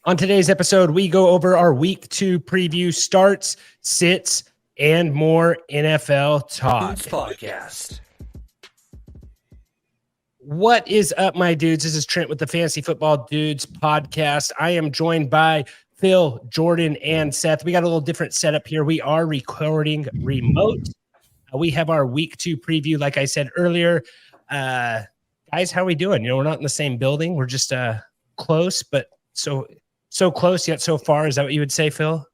On today's episode, we go over our week 2 preview, starts, sits, and more NFL talk. Podcast. What is up, my dudes? This is Trent with the Fantasy Football Dudes podcast. I am joined by Phil, Jordan, and Seth. We got a little different setup here. We are recording remote. We have our week 2 preview, like I said earlier. Guys, how are we doing? We're not in the same building. We're just close, but so close yet so far. Is that what you would say, Phil?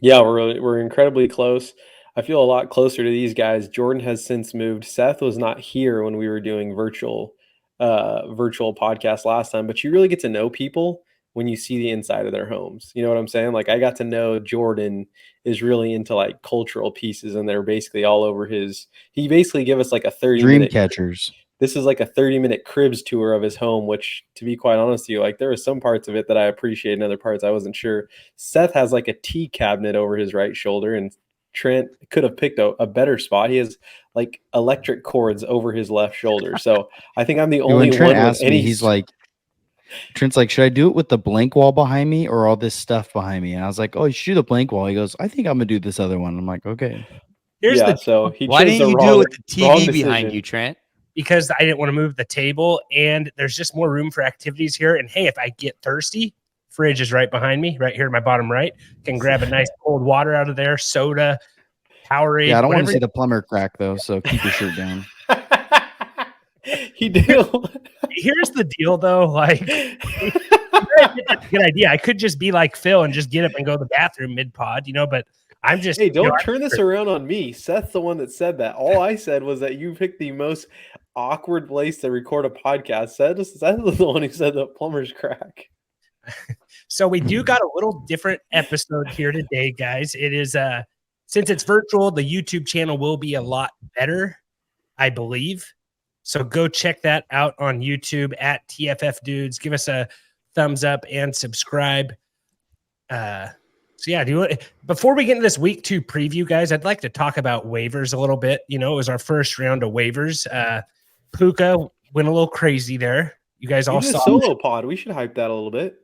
Yeah, we're incredibly close. I feel a lot closer to these guys. Jordan has since moved. Seth was not here when we were doing virtual podcast last time, but you really get to know people when you see the inside of their homes. You know what I'm saying? Like, I got to know Jordan is really into like cultural pieces, and they're basically all over his. He basically gave us like a 30-minute Dreamcatchers. This is like a 30-minute cribs tour of his home, which, to be quite honest with you, like there were some parts of it that I appreciate and other parts I wasn't sure. Seth has like a tea cabinet over his right shoulder, and Trent could have picked a better spot. He has like electric cords over his left shoulder. So I think I'm the only when Trent one asked with any. me, Trent's like, should I do it with the blank wall behind me or all this stuff behind me? And I was like, oh, you should do the blank wall. He goes, I think I'm gonna do this other one. I'm like, okay. So he Why chose didn't you the do it wrong- with the wrong TV behind decision. you, Trent? Because I didn't want to move the table, and there's just more room for activities here. And hey, if I get thirsty, fridge is right behind me, right here in my bottom right. Can grab a nice cold water out of there, soda, Powerade. Yeah, I don't want whatever. to see the plumber crack though, so keep your shirt down. He did. Here's the deal, though. Like, that's a good idea. I could just be like Phil and just get up and go to the bathroom mid-pod, but I'm just. Hey, don't turn this around on me. Seth's the one that said that. All I said was that you picked the most awkward place to record a podcast. Seth is the one who said the plumber's crack. So we do got a little different episode here today, guys. It is since it's virtual, the YouTube channel will be a lot better, I believe. So go check that out on YouTube at tffdudes. Give us a thumbs up and subscribe. So yeah, before we get into this week 2 preview, guys, I'd like to talk about waivers a little bit. It was our first round of waivers. Puka went a little crazy there. You guys all You did saw a solo pod. We should hype that a little bit.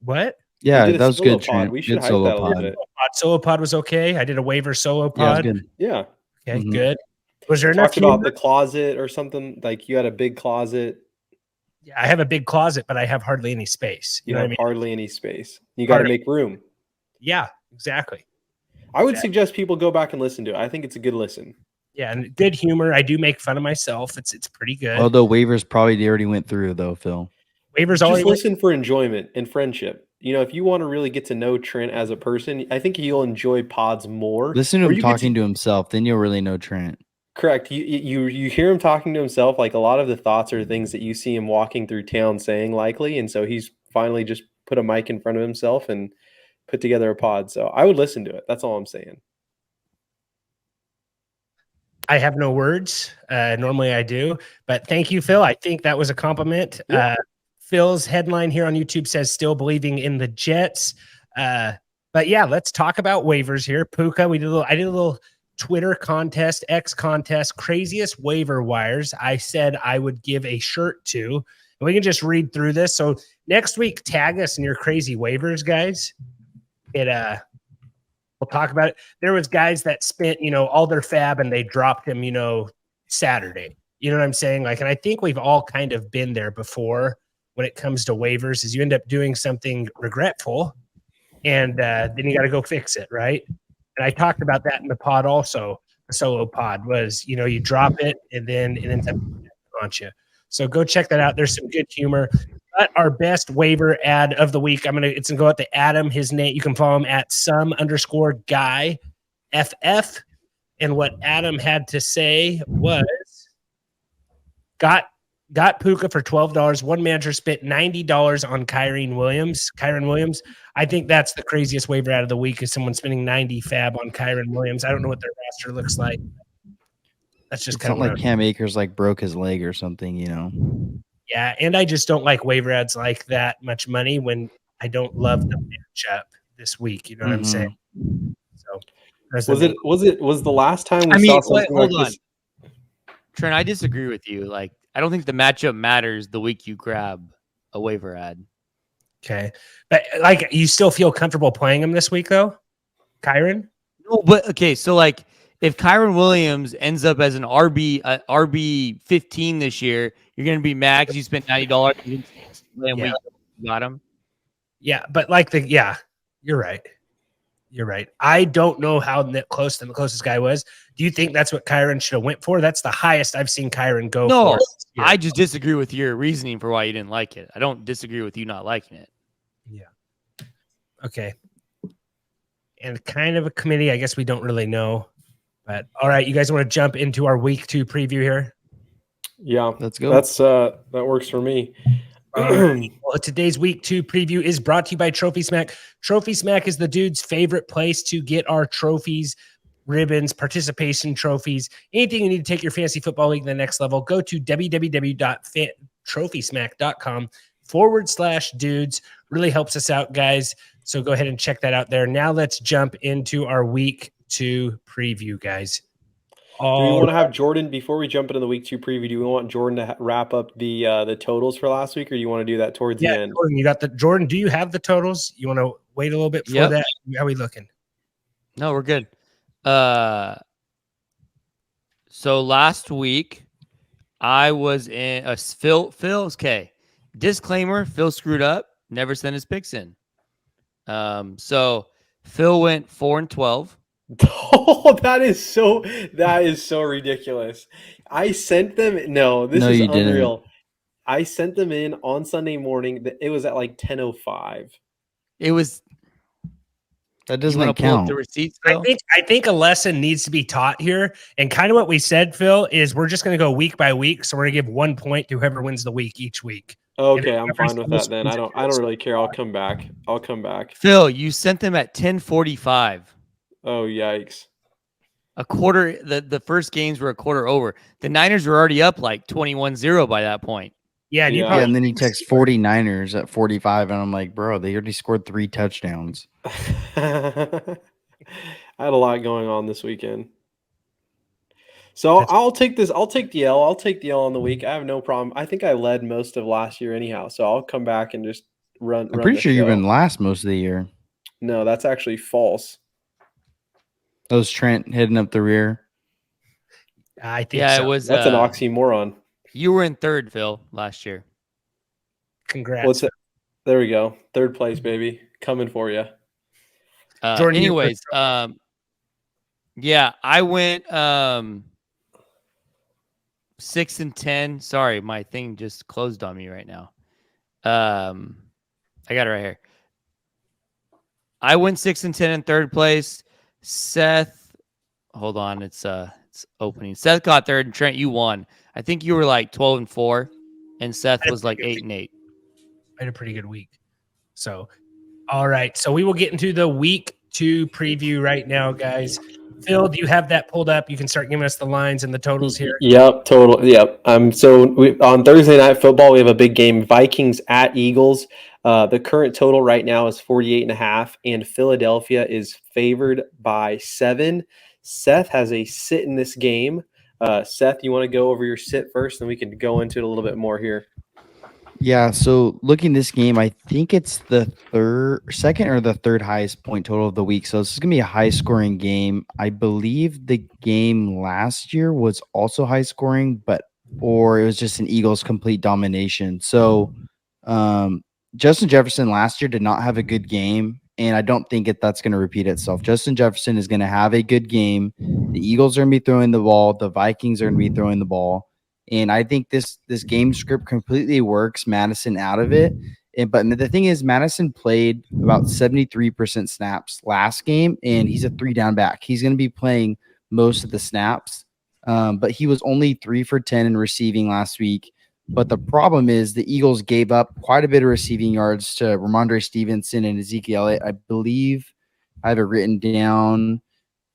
What? Yeah, You did a that was solo good, pod. Trent. We should Good hype solo that a little pod. bit. Solo pod was okay. I did a waiver solo Yeah, it was pod. good. Yeah. Okay, Mhm. good. Was there enough Talked about humor? the closet or something. Like you had a big closet. Yeah, I have a big closet, but I have hardly any space. You know what I have mean? hardly any space. You got to Hardly. make room. Yeah, exactly. I would Exactly. suggest people go back and listen to it. I think it's a good listen. Yeah, and good humor. I do make fun of myself. It's pretty good. Although waivers probably already went through though, Phil. Waivers Just already. listen for enjoyment and friendship. If you want to really get to know Trent as a person, I think you'll enjoy pods more. Listen to Or him you get talking to himself, then you'll really know Trent. Correct. You hear him talking to himself. Like a lot of the thoughts are things that you see him walking through town saying, likely, and so he's finally just put a mic in front of himself and put together a pod. So I would listen to it. That's all I'm saying. I have no words. Normally I do, but thank you, Phil. I think that was a compliment. Yeah. Phil's headline here on YouTube says still believing in the Jets. But yeah, let's talk about waivers here. Puka, I did a little Twitter contest, X contest, craziest waiver wires. I said I would give a shirt to, and we can just read through this. So next week, tag us in your crazy waivers, guys. We'll talk about it. There was guys that spent, all their fab and they dropped him, Saturday. You know what I'm saying? Like, and I think we've all kind of been there before when it comes to waivers, is you end up doing something regretful and then you got to go fix it, right? And I talked about that in the pod also. The solo pod was, you drop it and then it ends up on you. So go check that out. There's some good humor. But our best waiver ad of the week, it's gonna go out to Adam. His name, you can follow him at some_guy FF. And what Adam had to say was got Puka for $12. One manager spent $90 on Kyren Williams. I think that's the craziest waiver out of the week, is someone spending 90 fab on Kyren Williams. I don't know what their roster looks like. That's just It's kind not of like Cam Akers broke his leg or something, Yeah, and I just don't like waiver ads like that much money when I don't love the matchup this week. You know what I'm saying? So was the last time we saw something like this? Trent, I disagree with you. I don't think the matchup matters the week you grab a waiver ad. Okay. But like, you still feel comfortable playing him this week though, Kyron? No, but okay, so like if Kyron Williams ends up as an RB 15 this year, you're gonna be mad because you spent $90 and we got him. Yeah, but like you're right. You're right. I don't know how close the closest guy was. Do you think that's what Kyron should have went for? That's the highest I've seen Kyron go No, for. I just disagree with your reasoning for why you didn't like it. I don't disagree with you not liking it. Yeah. Okay. And kind of a committee, I guess we don't really know. But all right, you guys want to jump into our week 2 preview here? Yeah, Let's go. That's that works for me. Well, today's week 2 preview is brought to you by Trophy Smack. Trophy Smack is the dude's favorite place to get our trophies, ribbons, participation trophies, anything you need to take your fantasy football league to the next level. Go to www.trophysmack.com/dudes. Really helps us out, guys. So go ahead and check that out there. Now let's jump into our week 2 preview, guys. Do we want to have Jordan before we jump into the week 2 preview? Do we want Jordan to wrap up the totals for last week, or do you want to do that towards the end? Jordan, you got the Jordan. Do you have the totals? You want to wait a little bit before that? How are we looking? No, we're good. So last week I was in a Phil's okay. Disclaimer: Phil screwed up. Never sent his picks in. So Phil went 4-12. Oh, that is so ridiculous. I sent them. No, this is unreal. Didn't. I sent them in on Sunday morning. It was at like 10:05. It was. That doesn't count. The receipts, I think a lesson needs to be taught here, and kind of what we said, Phil, is we're just going to go week by week. So we're going to give 1 point to whoever wins the week each week. Okay, I'm fine with that then. I don't really care. I'll come back. Phil, you sent them at 10:45. Oh, yikes. A quarter. The first games were a quarter over. The Niners were already up like 21-0 by that point. Yeah, and Yeah. And then he texts 49ers at 45, and I'm like, bro, they already scored 3 touchdowns. I had a lot going on this weekend. So I'll take this. I'll take the L. I'll take the L on the week. I have no problem. I think I led most of last year anyhow, so I'll come back and just run. I'm pretty sure you've been last most of the year. No, that's actually false. That was Trent heading up the rear. I think so. It was. That's an oxymoron. You were in third, Phil, last year. Congrats. There we go. Third place, baby. Coming for you. Jordan, anyways, yeah, I went 6-10. Sorry, my thing just closed on me right now. I got it right here. I went 6-10 in third place. Seth, hold on, it's opening. Seth got third, and Trent, you won. I think you were like 12-4, and Seth was like 8-8. I had a pretty good week. So, all right. So we will get into the week 2 preview right now, guys. Phil, do you have that pulled up? You can start giving us the lines and the totals here. Yep, total. Yep. So on Thursday Night Football, we have a big game: Vikings at Eagles. The current total right now is 48.5, and Philadelphia is favored by 7. Seth has a sit in this game. Seth, you want to go over your sit first, and we can go into it a little bit more here. Yeah, so looking this game, I think it's the second or the third highest point total of the week. So this is going to be a high-scoring game. I believe the game last year was also high-scoring, or it was just an Eagles complete domination. So Justin Jefferson last year did not have a good game, and I don't think that's going to repeat itself. Justin Jefferson is going to have a good game. The Eagles are going to be throwing the ball. The Vikings are going to be throwing the ball. And I think this game script completely works Madison out of it. But the thing is, Madison played about 73% snaps last game, and he's a 3-down back. He's going to be playing most of the snaps, but he was only 3 for 10 in receiving last week. But the problem is the Eagles gave up quite a bit of receiving yards to Ramondre Stevenson and Ezekiel Elliott. I believe I have it written down.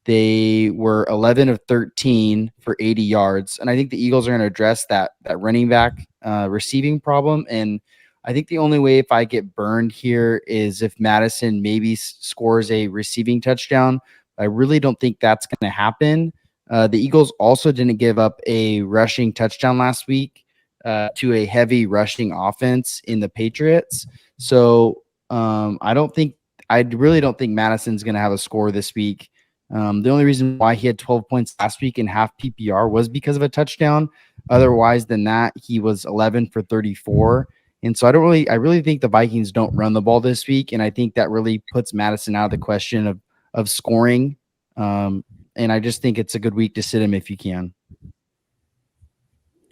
They were 11 of 13 for 80 yards. And I think the Eagles are going to address that running back receiving problem. And I think the only way if I get burned here is if Madison maybe scores a receiving touchdown. I really don't think that's going to happen. The Eagles also didn't give up a rushing touchdown last week to a heavy rushing offense in the Patriots. So I really don't think Madison's going to have a score this week. The only reason why he had 12 points last week in half PPR was because of a touchdown. Otherwise than that, he was 11 for 34. And so I really think the Vikings don't run the ball this week. And I think that really puts Madison out of the question of scoring. And I just think it's a good week to sit him if you can.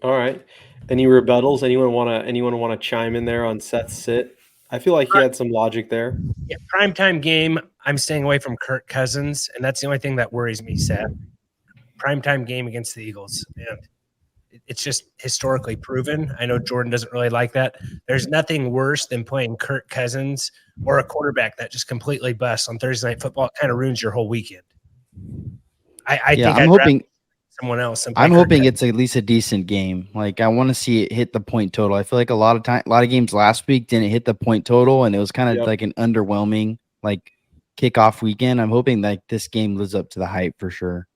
All right. Any rebuttals? Anyone want to chime in there on Seth's sit? I feel like he had some logic there. Yeah, primetime game. I'm staying away from Kirk Cousins, and that's the only thing that worries me, Seth. Primetime game against the Eagles. And it's just historically proven. I know Jordan doesn't really like that. There's nothing worse than playing Kirk Cousins or a quarterback that just completely busts on Thursday Night Football. It kind of ruins your whole weekend. I think I'm hoping someone else. I'm hoping it's at least a decent game. Like I want to see it hit the point total. I feel like a lot of games last week didn't hit the point total, and it was kind of like an underwhelming like kickoff weekend. I'm hoping that this game lives up to the hype for sure.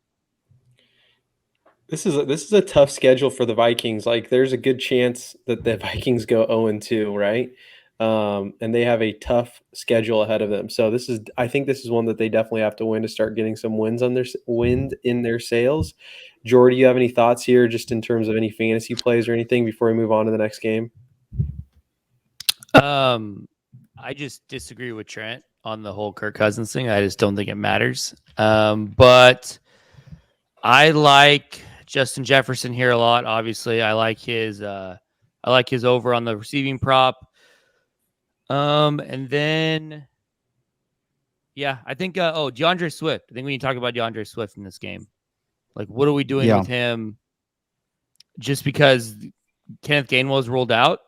This is a tough schedule for the Vikings. Like there's a good chance that the Vikings go 0-2, right? And they have a tough schedule ahead of them. So I think this is one that they definitely have to win to start getting some wind in their sails. Jordy, do you have any thoughts here just in terms of any fantasy plays or anything before we move on to the next game? I just disagree with Trent on the whole Kirk Cousins thing. I just don't think it matters. But I like Justin Jefferson here a lot. Obviously, I like his over on the receiving prop. And then, I think, DeAndre Swift. I think we need to talk about DeAndre Swift in this game. Like, what are we doing with him? Just because Kenneth Gainwell's rolled out,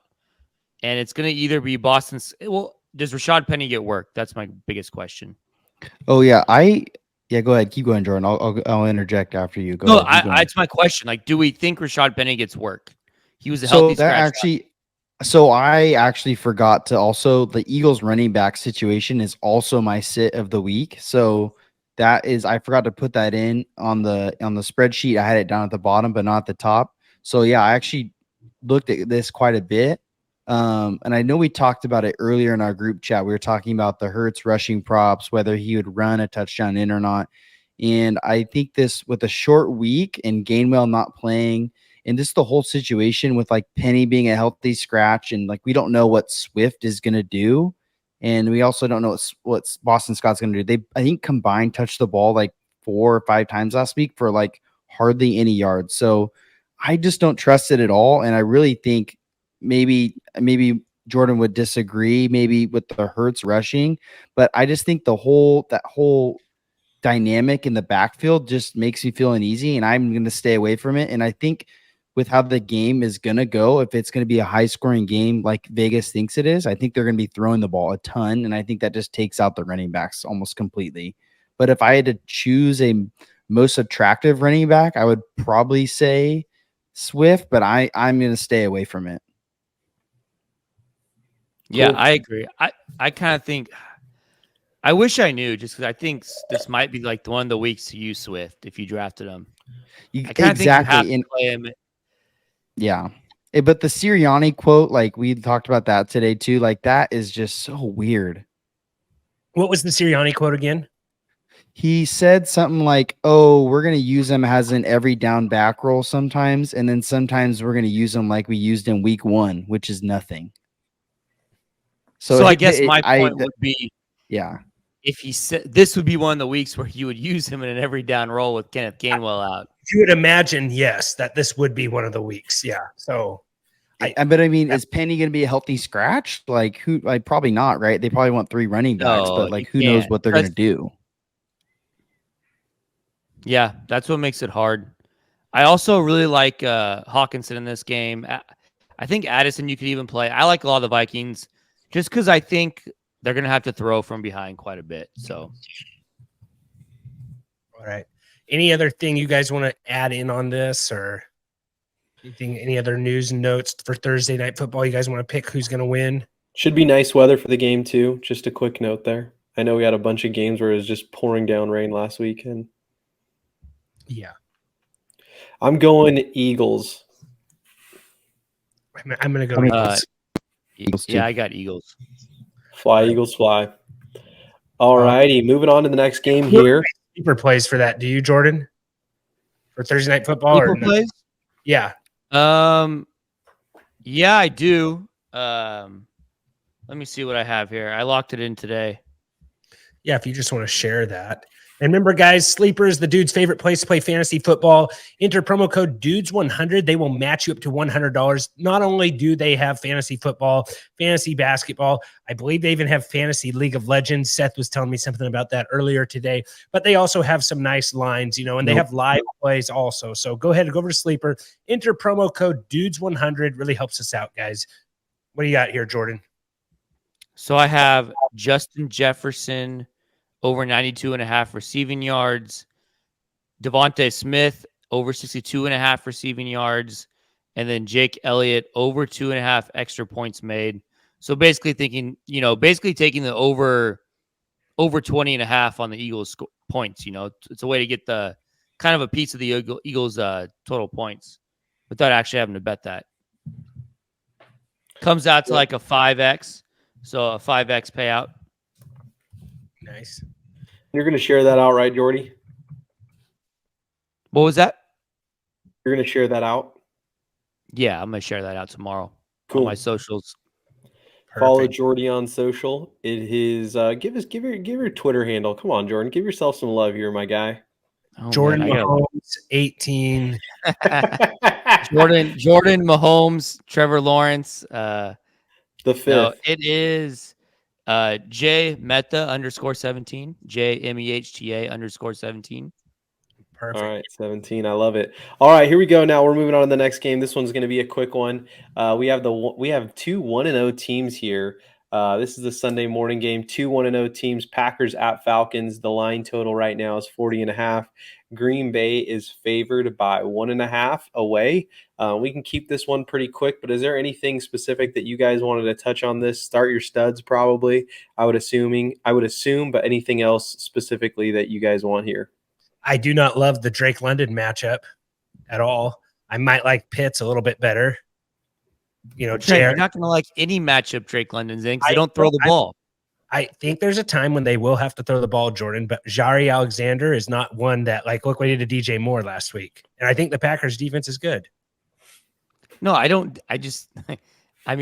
and it's going to either be Boston's. Well, does Rashad Penny get work? That's my biggest question. Oh yeah, go ahead, keep going, Jordan. I'll interject after you. Go ahead. It's my question. Like, do we think Rashad Penny gets work? He was a So healthy that scratch. I actually forgot to also the Eagles running back situation is also my sit of the week. So I forgot to put that in on the spreadsheet. I had it down at the bottom, but not at the top. So yeah, I actually looked at this quite a bit. And I know we talked about it earlier in our group chat. We were talking about the Hurts rushing props, whether he would run a touchdown in or not. And I think this with a short week and Gainwell not playing, and just the whole situation with like Penny being a healthy scratch, and like we don't know what Swift is going to do, and we also don't know what Boston Scott's going to do. I think combined touched the ball like 4 or 5 times last week for like hardly any yards. So I just don't trust it at all, and I really think maybe Jordan would disagree maybe with the Hurts rushing, but I just think that whole dynamic in the backfield just makes me feel uneasy, and I'm going to stay away from it. And I think with how the game is going to go, if it's going to be a high scoring game like Vegas thinks it is, I think they're going to be throwing the ball a ton. And I think that just takes out the running backs almost completely. But if I had to choose a most attractive running back, I would probably say Swift, but I'm going to stay away from it. Yeah, Cool. I agree. I kind of think I wish I knew, just because I think this might be like one of the weeks to use Swift if you drafted him. I kind of think you have to play him. Yeah. But the Sirianni quote, like we talked about that today too, like that is just so weird. What was the Sirianni quote again? He said something like, "Oh, we're going to use him as an every down back roll sometimes, and then sometimes we're going to use him like we used in week 1, which is nothing." So I guess my point would be, yeah, if he said this would be one of the weeks where you would use him in an every down roll with Kenneth Gainwell out. You would imagine, yes, that this would be one of the weeks. Yeah. So, but I mean, is Penny going to be a healthy scratch? Like who? Like probably not, right? They probably want 3 running backs, but like who knows what they're going to do? Yeah, that's what makes it hard. I also really like Hawkinson in this game. I think Addison you could even play. I like a lot of the Vikings just because I think they're going to have to throw from behind quite a bit. So, all right. Any other thing you guys want to add in on this, or anything? Any other news and notes for Thursday Night Football? You guys want to pick who's going to win? Should be nice weather for the game too. Just a quick note there. I know we had a bunch of games where it was just pouring down rain last weekend. Yeah. I'm going Eagles. I'm going to go Eagles. Eagles too. Yeah, I got Eagles. Fly, Eagles, fly. All righty, moving on to the next game here. Sleeper plays for that. Do you, Jordan? For Thursday Night Football? Sleeper plays? Yeah. Yeah, I do. Let me see what I have here. I locked it in today. Yeah, if you just want to share that. And remember, guys, Sleeper is the dude's favorite place to play fantasy football. Enter promo code DUDES100. They will match you up to $100. Not only do they have fantasy football, fantasy basketball, I believe they even have fantasy League of Legends. Seth was telling me something about that earlier today. But they also have some nice lines, and they have live plays also. So go ahead and go over to Sleeper. Enter promo code DUDES100. Really helps us out, guys. What do you got here, Jordan? So I have Justin Jefferson over 92.5 receiving yards, Devontae Smith over 62.5 receiving yards, and then Jake Elliott over 2.5 extra points made. So basically taking the over 20.5 on the Eagles points. It's a way to get the kind of a piece of the Eagles total points without actually having to bet that. Comes out to like a 5x. So a 5x payout. Nice. You're going to share that out, right, Jordy? What was that? You're going to share that out? Yeah, I'm going to share that out tomorrow Cool. on my socials. Follow Jordy on social. It is give your Twitter handle. Come on, Jordan. Give yourself some love here, my guy. Oh, Jordan Mahomes, 18. Jordan Mahomes, Trevor Lawrence. The fifth. No, it is J Meta _17. JMEHTA _17. Perfect. All right, 17. I love it. All right, here we go. Now we're moving on to the next game. This one's going to be a quick one. We have two 1-0 teams here. This is the Sunday morning game. Two 1-0 teams. Packers at Falcons. The line total right now is 40.5. Green Bay is favored by 1.5 away. We can keep this one pretty quick, but is there anything specific that you guys wanted to touch on this? Start your studs, probably. I would assume, but anything else specifically that you guys want here? I do not love the Drake London matchup at all. I might like Pitts a little bit better. You're not going to like any matchup Drake London's in because they don't throw the ball. I think there's a time when they will have to throw the ball, Jordan, but Jari Alexander is not one that, look what he did to DJ Moore last week. And I think the Packers defense is good. No, I don't.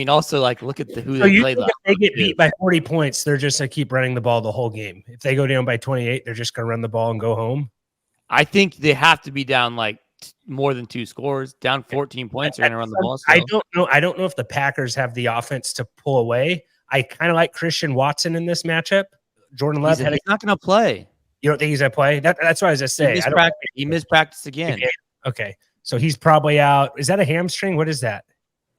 Also, look at who they played last. If they get beat by 40 points, they're just going to keep running the ball the whole game. If they go down by 28, they're just going to run the ball and go home. I think they have to be down more than 2 scores, down 14 points. They're going to run the ball. So. I don't know if the Packers have the offense to pull away. I kind of like Christian Watson in this matchup. Jordan Love he's not going to play. You don't think he's going to play? That's what I was just saying. He missed practice again. Okay. So he's probably out. Is that a hamstring? What is that?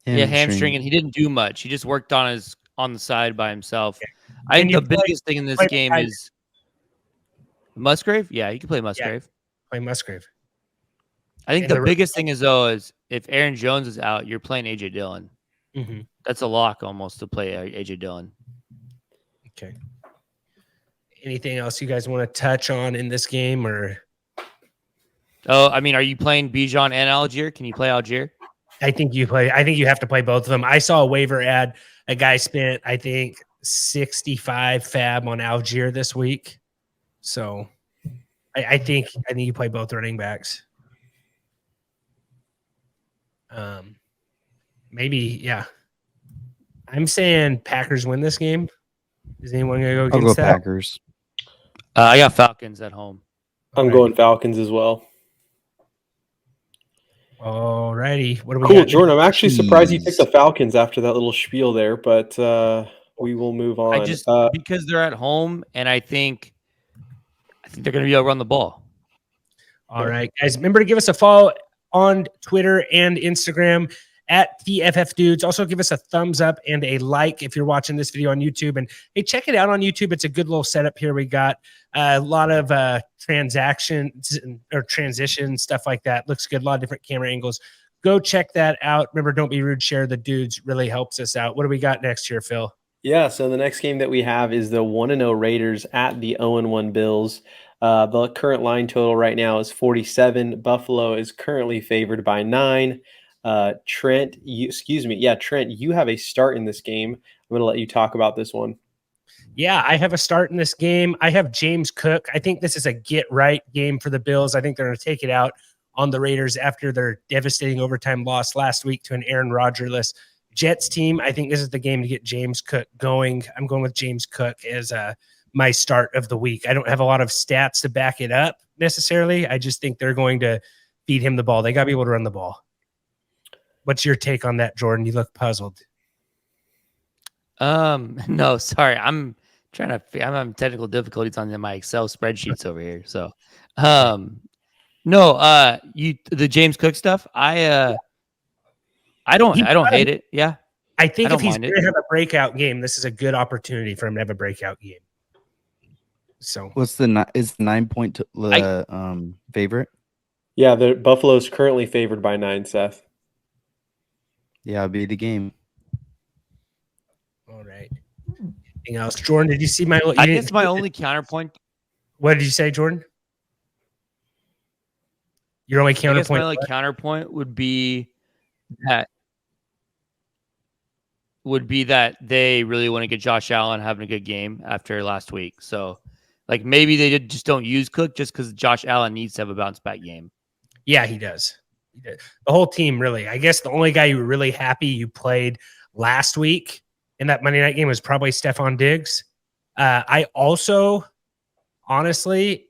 Hamstring, and he didn't do much. He just worked on the side by himself. Okay. I think the biggest thing in this game is Musgrave. Yeah, you can play Musgrave. Play Musgrave. I think the biggest thing is if Aaron Jones is out, you're playing AJ Dillon. Mm-hmm. That's a lock almost to play AJ Dillon. Okay. Anything else you guys want to touch on in this game, or? Are you playing Bijan and Algier? Can you play Algier? I think you have to play both of them. I saw a waiver ad. A guy spent, I think, 65 fab on Algier this week. So I think you play both running backs. Maybe, yeah. I'm saying Packers win this game. Is anyone going to go against I'll go that? Packers. I got Falcons at home. I'm going Falcons as well. All righty. What do we got? Cool, got? Jordan. I'm actually surprised you picked the Falcons after that little spiel there, but we will move on. Because they're at home, and I think they're going to be able to run the ball. All right, guys. Remember to give us a follow on Twitter and Instagram at tffdudes. Also, give us a thumbs up and a like if you're watching this video on YouTube. And hey, check it out on YouTube. It's a good little setup here. We got a lot of transactions or transitions, stuff like that. Looks good. A lot of different camera angles. Go check that out. Remember, don't be rude. Share the dudes. Really helps us out. What do we got next here, Phil? Yeah, so the next game that we have is the 1-0 Raiders at the 0-1 Bills. The current line total right now is 47. Buffalo is currently favored by 9. Trent, you have a start in this game. I'm going to let you talk about this one. Yeah, I have a start in this game. I have James Cook. I think this is a get-right game for the Bills. I think they're going to take it out on the Raiders after their devastating overtime loss last week to an Aaron Rodgers-less Jets team. I think this is the game to get James Cook going. I'm going with James Cook as my start of the week. I don't have a lot of stats to back it up necessarily. I just think they're going to feed him the ball. They got to be able to run the ball. What's your take on that, Jordan? You look puzzled. No, sorry. I'm having technical difficulties on my Excel spreadsheets over here. So, no, the James Cook stuff, I don't hate it. Yeah. I think I if don't he's mind going it. to have a breakout game, this is a good opportunity for him to have a breakout game. So What's the is 9-point favorite? Yeah, the Buffalo's currently favored by 9, Seth. Yeah, it'll be the game. all right. Anything else, Jordan? Did you see my? I guess my only counterpoint. What did you say, Jordan? Your only I guess counterpoint. my only counterpoint would be that they really want to get Josh Allen having a good game after last week. So, like maybe they just don't use Cook just because Josh Allen needs to have a bounce back game. Yeah, he does. The whole team, really. I guess the only guy you were really happy you played last week in that Monday night game was probably Stephon Diggs. I also, honestly,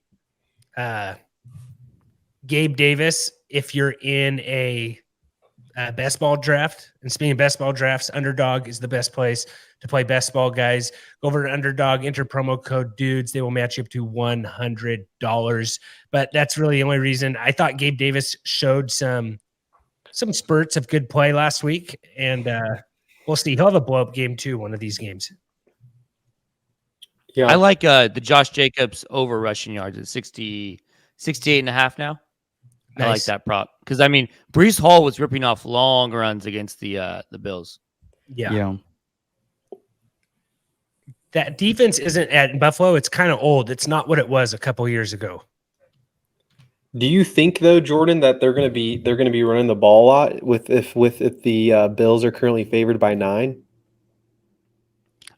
Gabe Davis, if you're in a best ball draft, and speaking of best ball drafts, Underdog is the best place to play best ball, guys. Go over to Underdog, enter promo code dudes. They will match you up to $100. But that's really the only reason. I thought Gabe Davis showed some spurts of good play last week, and we'll see. He'll have a blow up game too, one of these games. Yeah, I like the Josh Jacobs over rushing yards at 68.5 now. Nice. I like that prop because I mean Breece Hall was ripping off long runs against the Bills. Yeah. That defense isn't at Buffalo. It's kind of old. It's not what it was a couple years ago. Do you think though, Jordan, that they're going to be running the ball a lot if the Bills are currently favored by 9?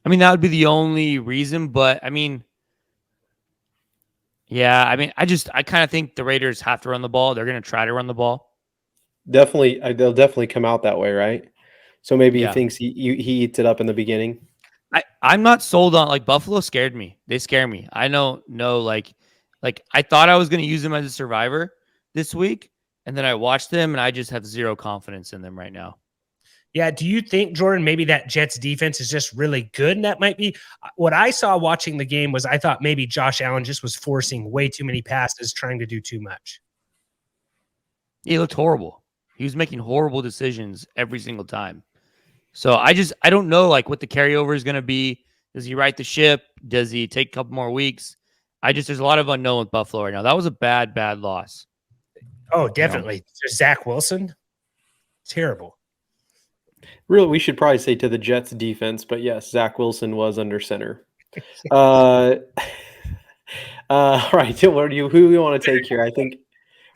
I mean that would be the only reason, but I mean, yeah, I mean I kind of think the Raiders have to run the ball. They're going to try to run the ball. Definitely, they'll definitely come out that way, right? So maybe Yeah. he thinks he eats it up in the beginning. I'm not sold on like Buffalo scared me. They scare me. I don't know like I thought I was going to use them as a survivor this week, and then I watched them and I just have zero confidence in them right now. Yeah. Do you think, Jordan, maybe that Jets defense is just really good? And that might be what I saw watching the game was I thought maybe Josh Allen just was forcing way too many passes, trying to do too much. He looked horrible. He was making horrible decisions every single time. So I don't know like what the carryover is going to be. Does he right the ship? Does he take a couple more weeks? There's a lot of unknown with Buffalo right now. That was a bad loss. Oh, definitely. Zach Wilson. Terrible. Really, we should probably say to the Jets defense, but yes, Zach Wilson was under center. All right, who do you want to take here? I think.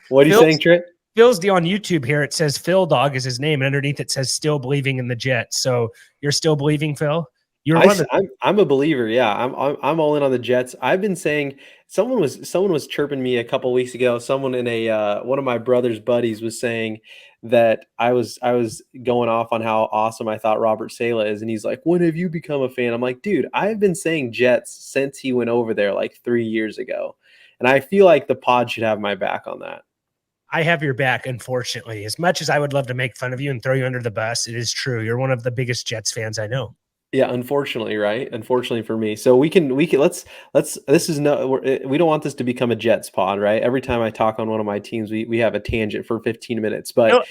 What are you saying, Trent? Phil's on YouTube here. It says Phil Dog is his name, and underneath it says still believing in the Jets. So you're still believing, Phil? I'm a believer. Yeah, I'm all in on the Jets. I've been saying someone was chirping me a couple weeks ago. Someone in a one of my brother's buddies was saying that I was going off on how awesome I thought Robert Saleh is, and he's like, "When have you become a fan?" I'm like, "Dude, I've been saying Jets since he went over there like 3 years ago, and I feel like the pod should have my back on that." I have your back, unfortunately. As much as I would love to make fun of you and throw you under the bus, it is true. You're one of the biggest Jets fans I know. Yeah, unfortunately, right? Unfortunately for me. So we can let's this is no we don't want this to become a Jets pod, right? Every time I talk on one of my teams, we have a tangent for 15 minutes. But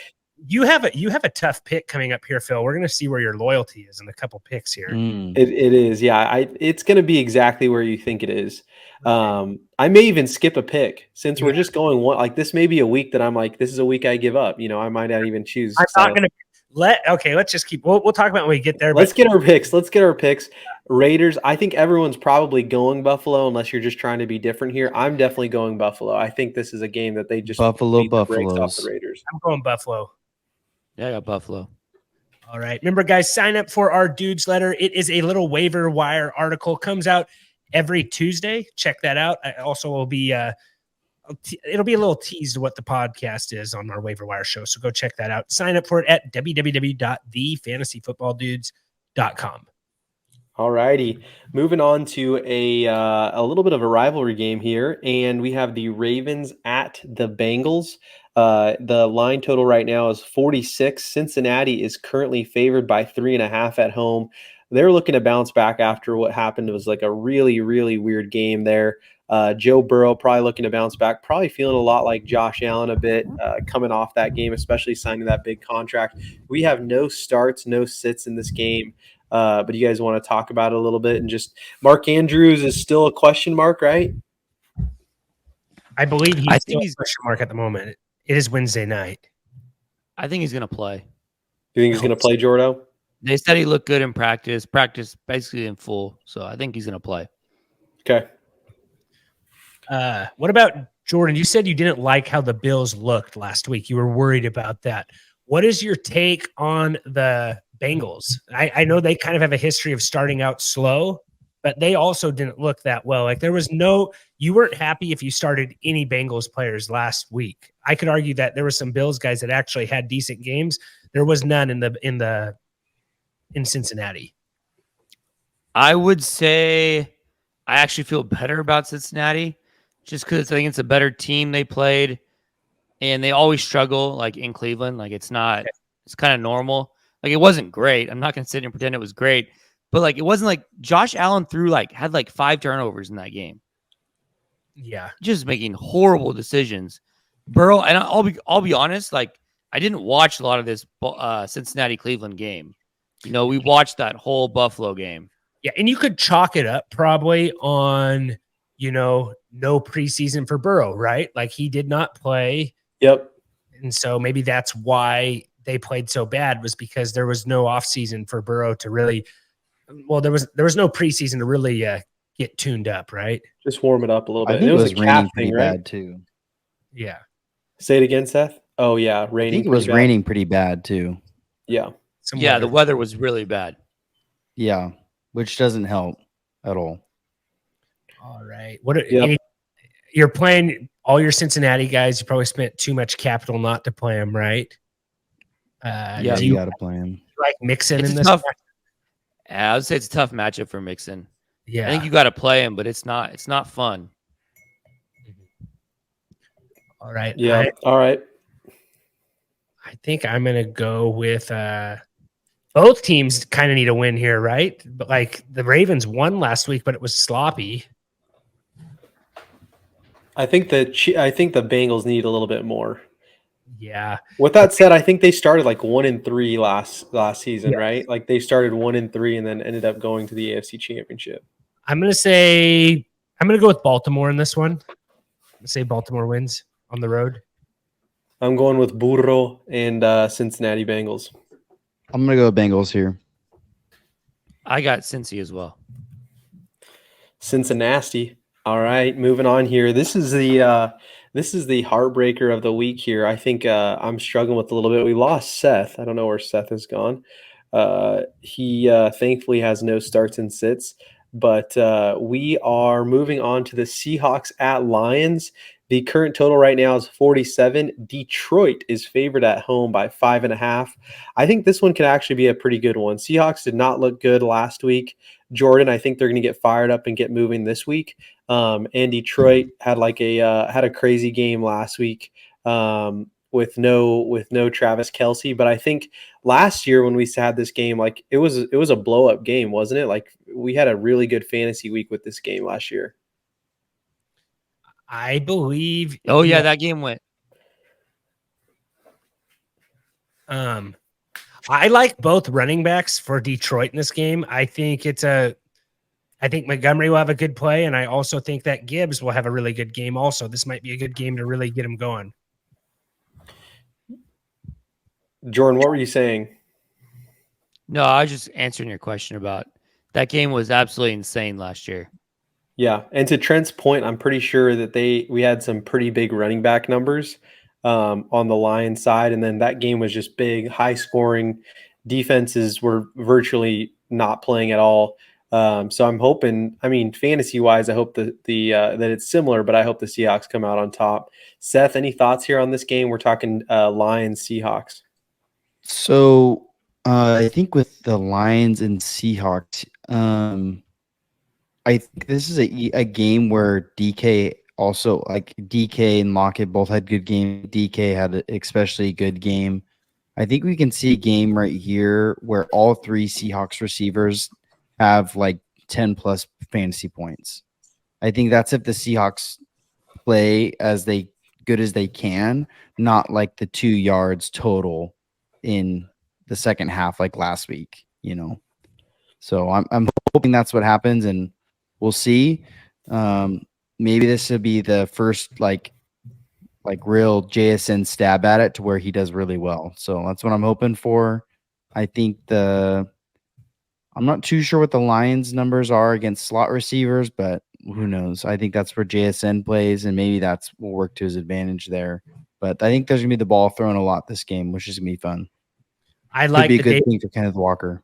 you have a tough pick coming up here, Phil. We're going to see where your loyalty is in a couple picks here. It is. Yeah, it's going to be exactly where you think it is. I may even skip a pick since we're just going one. Like this may be a week that I'm like, this is a week I give up. You know, I might not even choose. I'm not going to let's just keep. We'll talk about it when we get there. Let's get our picks. Raiders. I think everyone's probably going Buffalo unless you're just trying to be different here. I'm definitely going Buffalo. I think this is a game that they just Buffaloes. off the Raiders. I'm going Buffalo. Yeah, I got Buffalo. All right. Remember, guys, sign up for our Dudes letter. It is a little waiver wire article. Comes out every Tuesday. Check that out. I also will be it'll be a little tease to what the podcast is on our waiver wire show. So go check that out. Sign up for it at www.thefantasyfootballdudes.com. All righty. Moving on to a little bit of a rivalry game here, and we have the Ravens at the Bengals. The line total right now is 46. Cincinnati is currently favored by 3.5 at home. They're looking to bounce back after what happened. It was like a really, really weird game there. Joe Burrow probably looking to bounce back, probably feeling a lot like Josh Allen a bit coming off that game, especially signing that big contract. We have no starts, no sits in this game. But you guys want to talk about it a little bit, and just Mark Andrews is still a question mark, right? I believe I he's think still he's- a question mark at the moment. It is Wednesday night. I think he's going to play. You think he's going to play, Jordo? They said he looked good in practice basically in full. So I think he's going to play. Okay. What about Jordan? You said you didn't like how the Bills looked last week. You were worried about that. What is your take on the Bengals? I know they kind of have a history of starting out slow, but they also didn't look that well. Like you weren't happy if you started any Bengals players last week. I could argue that there were some Bills guys that actually had decent games. There was none in Cincinnati. I would say I actually feel better about Cincinnati just because I think it's a better team they played, and they always struggle like in Cleveland. Like it's kind of normal. Like it wasn't great. I'm not going to sit and pretend it was great, but like it wasn't like Josh Allen had like 5 turnovers in that game. Yeah. Just making horrible decisions. Burrow, and I'll be honest, like I didn't watch a lot of this Cincinnati Cleveland game. We watched that whole Buffalo game. Yeah, and you could chalk it up probably on, no preseason for Burrow, right? Like he did not play. Yep. And so maybe that's why they played so bad, was because there was no offseason for Burrow to really there was no preseason to really get tuned up, right? Just warm it up a little bit. I think And it was a raining calf pretty thing, right? bad too. Yeah. Say it again, Seth. Oh yeah, I raining. think it was pretty bad. raining pretty bad too. Yeah. The weather was really bad. Yeah, which doesn't help at all. All right. You're playing all your Cincinnati guys. You probably spent too much capital not to play them, right? Yeah, do you you got to play him. like Mixon It's in a this? tough. I would say it's a tough matchup for Mixon. Yeah. I think you got to play him, but it's not fun. All right. Yeah. All right. I think I'm going to go with both teams kind of need a win here, right? But like the Ravens won last week, but it was sloppy. I think the Bengals need a little bit more. Yeah. With that said, I think they started like 1-3 last season, Yeah. right? Like they started 1-3 and then ended up going to the AFC Championship. I'm going to go with Baltimore in this one. I'm going to say Baltimore wins on the road. I'm going with Burro and Cincinnati Bengals. I'm gonna go Bengals here. I got Cincy as well. Cincinnati. All right, moving on here. This is the heartbreaker of the week here. I think I'm struggling with a little bit. We lost Seth. I don't know where Seth has gone. He thankfully has no starts and sits. But we are moving on to the Seahawks at Lions. The current total right now is 47. Detroit is favored at home by 5.5. I think this one could actually be a pretty good one. Seahawks did not look good last week. Jordan, I think they're going to get fired up and get moving this week. And Detroit had a crazy game last week with no Travis Kelce. But I think last year when we had this game, like it was a blow up game, wasn't it? Like we had a really good fantasy week with this game last year. I believe. Oh yeah, that game went. I like both running backs for Detroit in this game. I think Montgomery will have a good play, and I also think that Gibbs will have a really good game. Also, this might be a good game to really get him going. Jordan, what were you saying? No, I was just answering your question about that game was absolutely insane last year. Yeah, and to Trent's point, I'm pretty sure that we had some pretty big running back numbers on the Lions side, and then that game was just big, high scoring, defenses were virtually not playing at all. So I'm hoping, I mean, fantasy wise, I hope that that it's similar, but I hope the Seahawks come out on top. Seth, any thoughts here on this game? We're talking Lions Seahawks. So I think with the Lions and Seahawks, I think this is a game where DK also, like DK and Lockett both had good games. DK had an especially good game. I think we can see a game right here where all three Seahawks receivers have like 10 plus fantasy points. I think that's if the Seahawks play as good as they can, not like the 2 yards total in the second half like last week, So I'm hoping that's what happens, and we'll see. Maybe this will be the first like real JSN stab at it to where he does really well. So that's what I'm hoping for. I think I'm not too sure what the Lions numbers are against slot receivers, but who knows? I think that's where JSN plays, and maybe that's will work to his advantage there. But I think there's gonna be the ball thrown a lot this game, which is gonna be fun. I Could like be a the good thing for Kenneth Walker.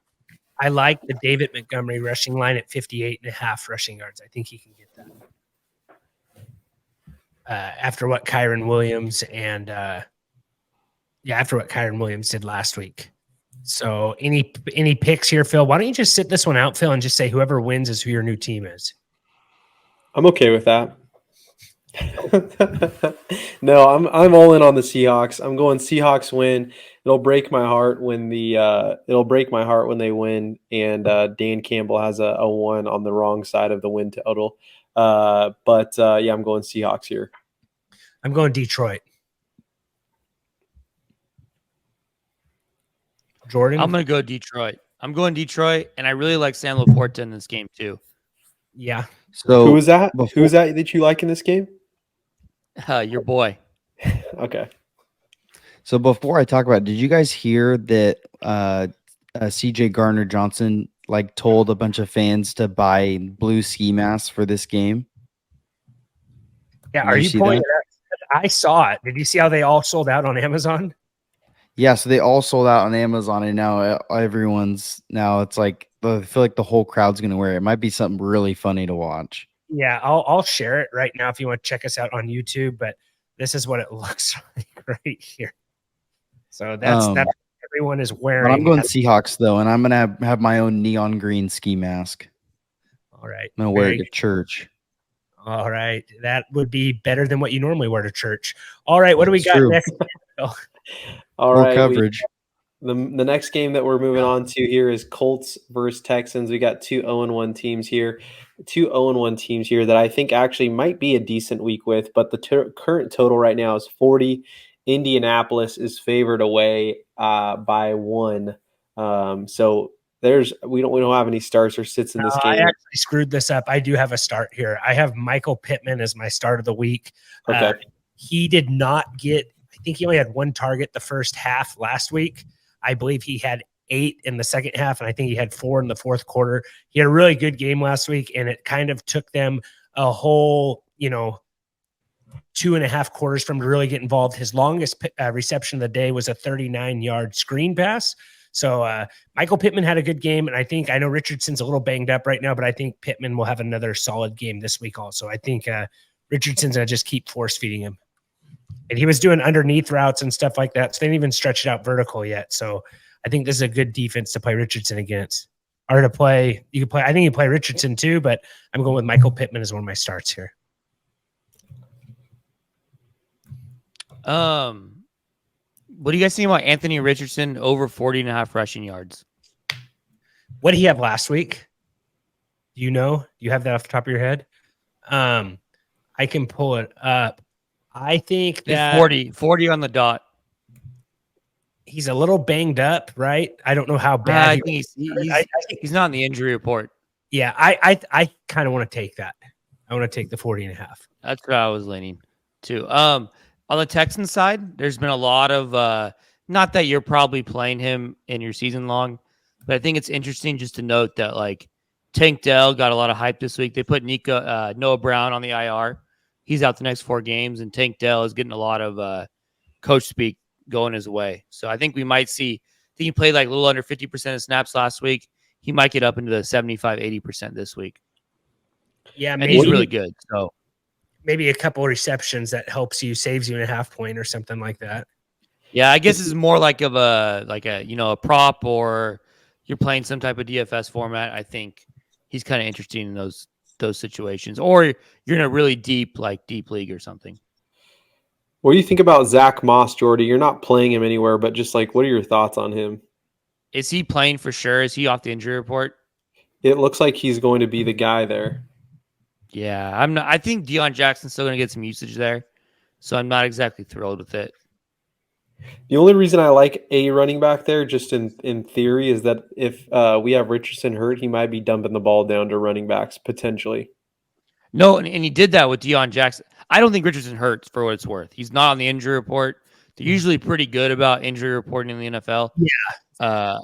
I like the David Montgomery rushing line at 58.5 rushing yards. I think he can get that. After what Kyron Williams did last week. So any picks here, Phil? Why don't you just sit this one out, Phil, and just say whoever wins is who your new team is? I'm okay with that. No, I'm all in on the Seahawks. I'm going Seahawks win. It'll break my heart when they win, and Dan Campbell has a 1 on the wrong side of the win total. But I'm going Seahawks here. I'm going Detroit. Jordan? I'm going to go Detroit. I'm going Detroit, and I really like Sam Laporta in this game too. Yeah. So who is that? Who's that you like in this game? Your boy. Okay. So before I talk about it, did you guys hear that CJ Gardner-Johnson told a bunch of fans to buy blue ski masks for this game? Yeah, are you pointing at? I saw it. Did you see how they all sold out on Amazon? Yeah, so they all sold out on Amazon, and now it's like I feel like the whole crowd's gonna wear it. It might be something really funny to watch. Yeah, I'll share it right now if you want to check us out on YouTube. But this is what it looks like right here. So that's everyone is wearing. But I'm going Seahawks though, and I'm gonna have my own neon green ski mask. All right, I'm gonna wear it to church. All right, that would be better than what you normally wear to church. All right, what do we got next? All more right, coverage. The next game that we're moving on to here is Colts versus Texans. We got 2 0-1 teams here. 2 0-1 teams here that I think actually might be a decent week with, but the current total right now is 40. Indianapolis is favored away by 1. So we don't have any starts or sits in this game. I actually screwed this up. I do have a start here. I have Michael Pittman as my start of the week. Okay. He did not get. I think he only had 1 target the first half last week. I believe he had 8 in the second half, and I think he had 4 in the fourth quarter. He had a really good game last week, and it kind of took them a whole, 2.5 quarters for him to really get involved. His longest reception of the day was a 39-yard screen pass. So Michael Pittman had a good game, and I know Richardson's a little banged up right now, but I think Pittman will have another solid game this week also. I think Richardson's going to just keep force-feeding him. And he was doing underneath routes and stuff like that, so they didn't even stretch it out vertical yet. So I think this is a good defense to play Richardson against. Or to play, I think you play Richardson too, but I'm going with Michael Pittman as one of my starts here. What do you guys think about Anthony Richardson over 40.5 rushing yards? What did he have last week? Do you have that off the top of your head? I can pull it up. I think that 40 on the dot. He's a little banged up, right? I don't know how bad. I think he's not in the injury report. Yeah, I kind of want to take that. I want to take the 40.5. That's what I was leaning to. On the Texans side, there's been a lot of not that you're probably playing him in your season long, but I think it's interesting just to note that Tank Dell got a lot of hype this week. They put Noah Brown on the IR. He's out the next 4 games, and Tank Dell is getting a lot of coach speak going his way. So I think we might see think he played like a little under 50% of snaps last week. He might get up into the 75, 80% this week. Yeah, and he's really good. So maybe a couple receptions that helps you, saves you in a half point or something like that. Yeah, I guess it's more like a prop, or you're playing some type of DFS format. I think he's kind of interesting in those situations, or you're in a really deep league or something. What do you think about Zach Moss, Jordy? You're not playing him anywhere, but just like, what are your thoughts on him? Is he playing for sure? Is he off the injury report? It looks like he's going to be the guy there. Yeah, I'm not. I think Deion Jackson's still going to get some usage there, so I'm not exactly thrilled with it. The only reason I like a running back there, just in theory, is that if we have Richardson hurt, he might be dumping the ball down to running backs potentially. No, and he did that with Deion Jackson. I don't think Richardson hurts for what it's worth. He's not on the injury report. They're usually pretty good about injury reporting in the NFL. Yeah.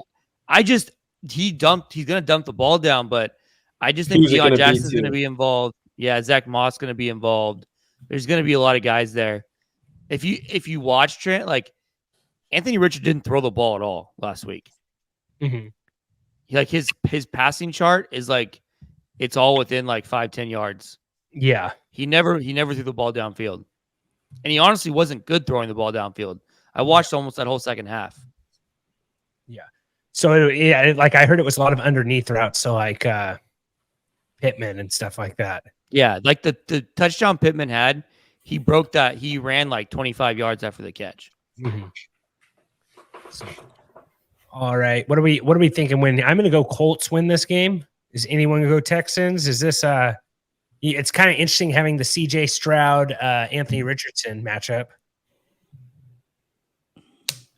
He's going to dump the ball down, but I just think Deion Jackson's going to be involved. Yeah, Zach Moss going to be involved. There's going to be a lot of guys there. If you watch Trent, like Anthony Richardson didn't throw the ball at all last week. Mm-hmm. Like his passing chart is like it's all within like 5-10 yards. Yeah. He never threw the ball downfield. And he honestly wasn't good throwing the ball downfield. I watched almost that whole second half. Yeah. So yeah, like I heard it was a lot of underneath routes, so like Pittman and stuff like that. Yeah, like the touchdown Pittman had, he broke that. He ran like 25 yards after the catch. Mm-hmm. So, all right, what are we thinking? When I'm going to go Colts win this game. Is anyone going to go Texans? Is this it's kind of interesting having the CJ Stroud, Anthony Richardson matchup.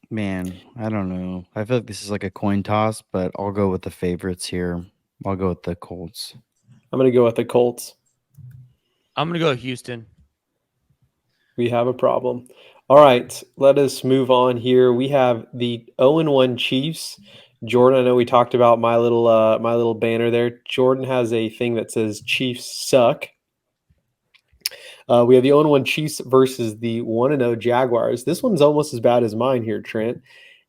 Man, I don't know. I feel like this is like a coin toss, but I'll go with the favorites here. I'll go with the Colts. I'm going to go with the Colts. I'm going to go Houston. We have a problem. All right, let us move on here. We have the 0-1 Chiefs. Jordan, I know we talked about my little banner there. Jordan has a thing that says Chiefs suck. We have the 0-1 Chiefs versus the 1-0 Jaguars. This one's almost as bad as mine here, Trent.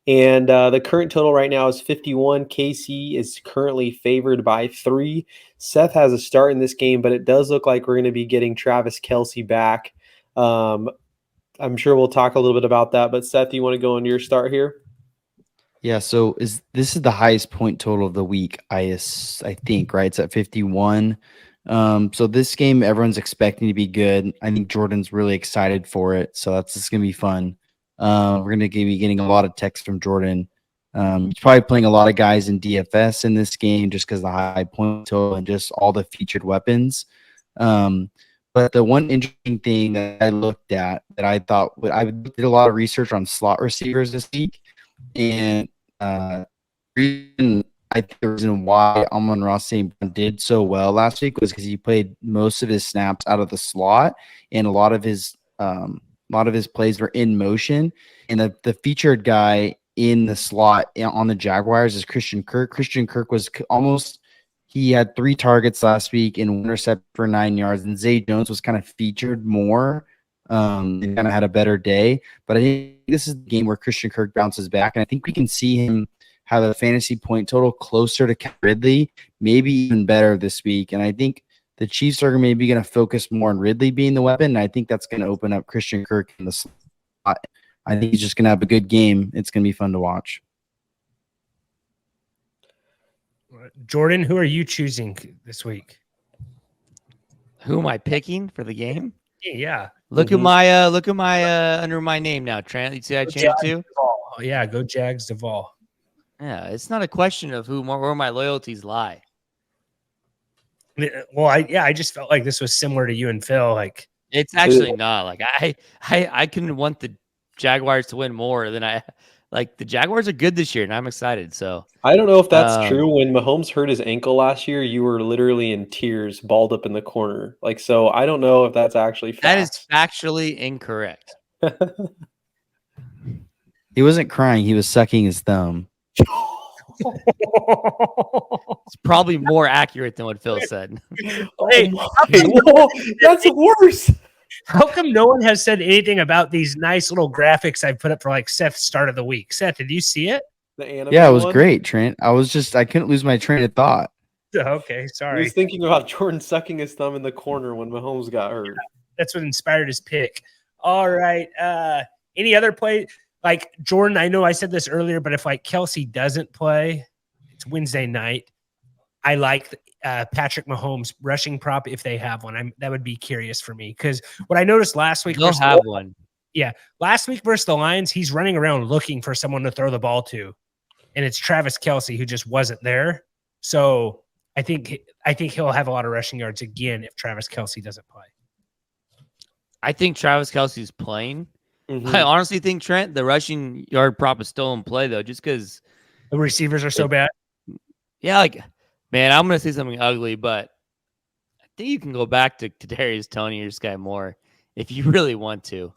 And the current total right now is 51. KC is currently favored by 3. Seth has a start in this game, but it does look like we're going to be getting Travis Kelce back. I'm sure we'll talk a little bit about that. But Seth, you want to go into your start here? Yeah, so this is the highest point total of the week, I think, right? It's at 51. So this game, everyone's expecting to be good. I think Jordan's really excited for it, so that's just gonna be fun. We're gonna be getting a lot of text from Jordan. He's probably playing a lot of guys in DFS in this game just because the high point total and just all the featured weapons. But the one interesting thing that I looked at that I thought I did a lot of research on slot receivers this week, and I think the reason why Amon-Ra St. Brown did so well last week was because he played most of his snaps out of the slot, and a lot of his plays were in motion. And the featured guy in the slot on the Jaguars is Christian Kirk. Christian Kirk was he had 3 targets last week and 1 reception for 9 yards. And Zay Jones was kind of featured more and kind of had a better day. But I think this is the game where Christian Kirk bounces back. And I think we can see him have a fantasy point total closer to Ridley, maybe even better this week. And I think the Chiefs are maybe going to focus more on Ridley being the weapon. And I think that's going to open up Christian Kirk in the slot. I think he's just going to have a good game. It's going to be fun to watch. Jordan, who are you choosing this week? Who am I picking for the game? Yeah. Look at my under my name now, Trent. You see I changed it to? Oh, yeah, go Jags Duvall. Yeah, it's not a question of where my loyalties lie. Well, I just felt like this was similar to you and Phil. Like it's actually not. Like I couldn't want the Jaguars to win more than the Jaguars are good this year, and I'm excited. So I don't know if that's true. When Mahomes hurt his ankle last year, you were literally in tears, balled up in the corner. So I don't know if that's actually fact. That is factually incorrect. He wasn't crying; he was sucking his thumb. It's probably more accurate than what Phil said. Hey, that's worse. How come no one has said anything about these nice little graphics I put up for like Seth's start of the week? Seth, did you see it? The anime Yeah, it was one? great, Trent. I couldn't lose my train of thought. Okay, He sorry. was thinking about Jordan sucking his thumb in the corner when Mahomes got hurt. That's what inspired his pick. All right. Any other play? Like Jordan, I know I said this earlier, but if like Kelsey doesn't play, it's Wednesday night. I like Patrick Mahomes rushing prop if they have one. That would be curious for me because what I noticed last week. They'll have one. Yeah, last week versus the Lions, he's running around looking for someone to throw the ball to, and it's Travis Kelce who just wasn't there. So I think he'll have a lot of rushing yards again if Travis Kelce doesn't play. I think Travis Kelce's playing. Mhm. I honestly think, Trent, the rushing yard prop is still in play, though, just because The receivers are so bad. yeah, like, man, I'm going to say something ugly, but I think you can go back to Kadarius Toney or Sky Moore if you really want to.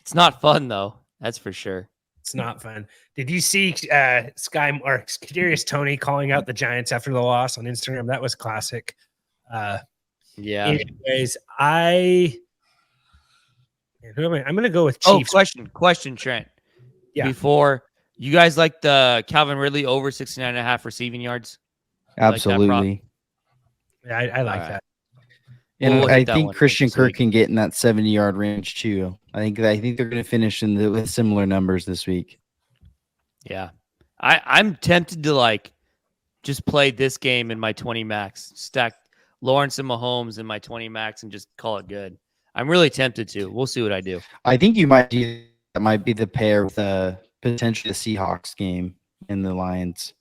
It's not fun, though. That's for sure. It's not fun. Did you see Kadarius Toney calling out the Giants after the loss on Instagram? That was classic. Yeah. Anyways, I'm going to go with Oh, Chiefs. question, Trent. Yeah. Before, you guys like the Calvin Ridley over 69.5 receiving yards? Absolutely. I like All right. that. And We'll I hit that think one Christian this week. Kirk can get in that 70-yard range too. I think they're going to finish with similar numbers this week. Yeah. I'm tempted to like just play this game in my 20 max, stack Lawrence and Mahomes in my 20 max and just call it good. I'm really tempted to. We'll see what I do. I think you might do that. Might be the pair with potentially the Seahawks game and the Lions.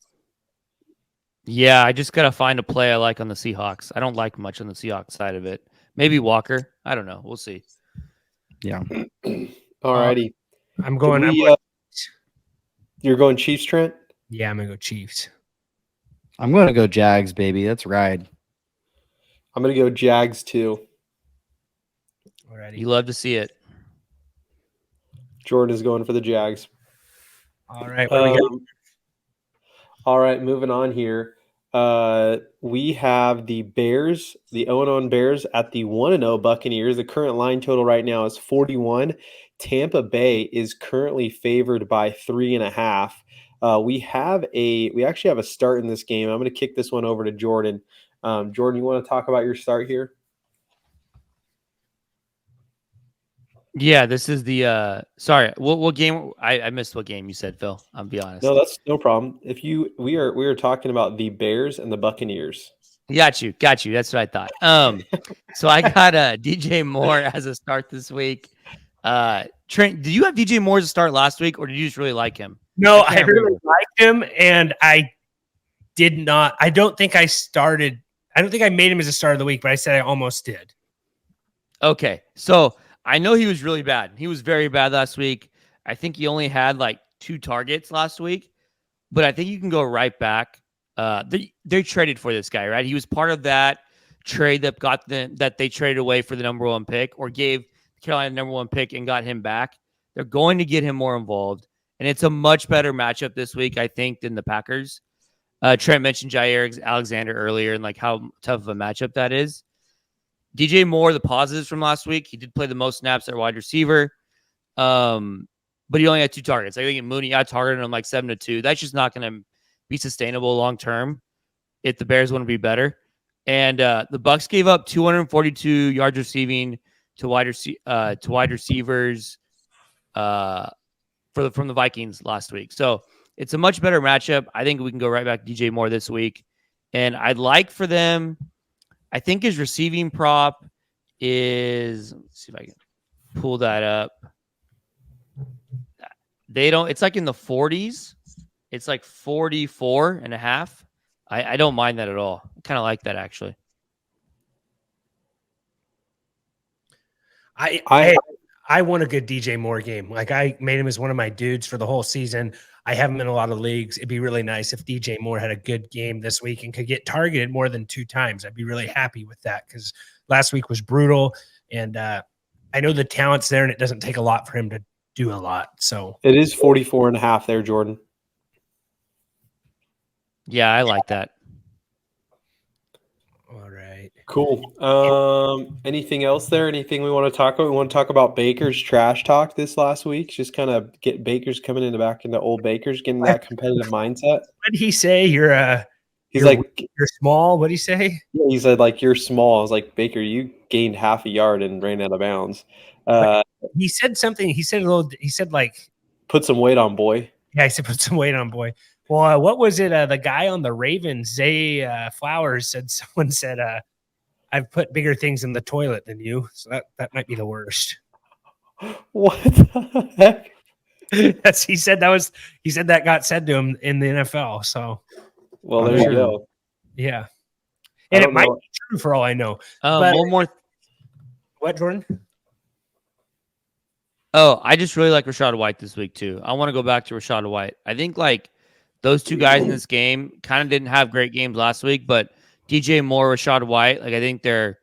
Yeah, I just got to find a play I like on the Seahawks. I don't like much on the Seahawks side of it. Maybe Walker. I don't know. We'll see. Yeah. All righty. I'm going. You're going Chiefs, Trent? Yeah, I'm going to go Chiefs. I'm going to go Jags, baby. That's right. I'm going to go Jags too. Alrighty. You love to see it. Jordan is going for the Jags. All right. What do we got? All right, moving on here. We have the Bears, the 0-0 Bears at the 1-0 Buccaneers. The current line total right now is 41. Tampa Bay is currently favored by 3.5. We actually have a start in this game. I'm going to kick this one over to Jordan. Jordan, you want to talk about your start here? Yeah, this is the sorry, what game I missed what game you said, Phil. I'll be honest. No, that's no problem. We are talking about the Bears and the Buccaneers. Got you. That's what I thought. So I got DJ Moore as a start this week. Trent, did you have DJ Moore as a start last week, or did you just really like him? No, I really liked him, and I did not. I don't think I made him as a start of the week, but I said I almost did. Okay, so I know he was really bad. He was very bad last week. I think he only had like 2 targets last week, but I think you can go right back. They traded for this guy, right? He was part of that trade that they traded away for the number 1 pick, or gave Carolina the number 1 pick and got him back. They're going to get him more involved, and it's a much better matchup this week, I think, than the Packers. Trent mentioned Jair Alexander earlier and like how tough of a matchup that is. DJ Moore, the positives from last week, he did play the most snaps at wide receiver, but he only had 2 targets. I think Mooney out-targeted him like 7-2. That's just not going to be sustainable long term if the Bears want to be better. And the Bucs gave up 242 yards receiving to wide receivers from the Vikings last week. So it's a much better matchup. I think we can go right back to DJ Moore this week. And I'd like for them, I think his receiving prop is, let's see if I can pull that up. It's like in the 40s. It's like 44.5. I don't mind that at all. I kind of like that, actually. I want a good DJ Moore game. Like, I made him as one of my dudes for the whole season. I have him in a lot of leagues. It'd be really nice if DJ Moore had a good game this week and could get targeted more than 2 times. I'd be really happy with that because last week was brutal. And I know the talent's there, and it doesn't take a lot for him to do a lot. So it is 44.5 there, Jordan. Yeah, I like that. All right. Cool. Anything else there? Anything we want to talk about? We want to talk about Baker's trash talk this last week. Just kind of get Baker's coming into back into old Baker's, getting that competitive mindset. What did he say? He's you're, like, you're small. What did he say? he said like you're small. I was like, Baker, you gained half a yard and ran out of bounds. He said something. He said like, put some weight on, boy. Yeah, he said put some weight on, boy. Well, what was it? The guy on the Ravens, Zay Flowers, someone said, I've put bigger things in the toilet than you. So that might be the worst. What the heck? He said that got said to him in the NFL. So, well, there you go. Yeah, and it might be true for all I know. But one more. What, Jordan? Oh, I just really like Rachaad White this week too. I want to go back to Rachaad White. I think like those two guys in this game kind of didn't have great games last week, but DJ Moore, Rachaad White, like I think they're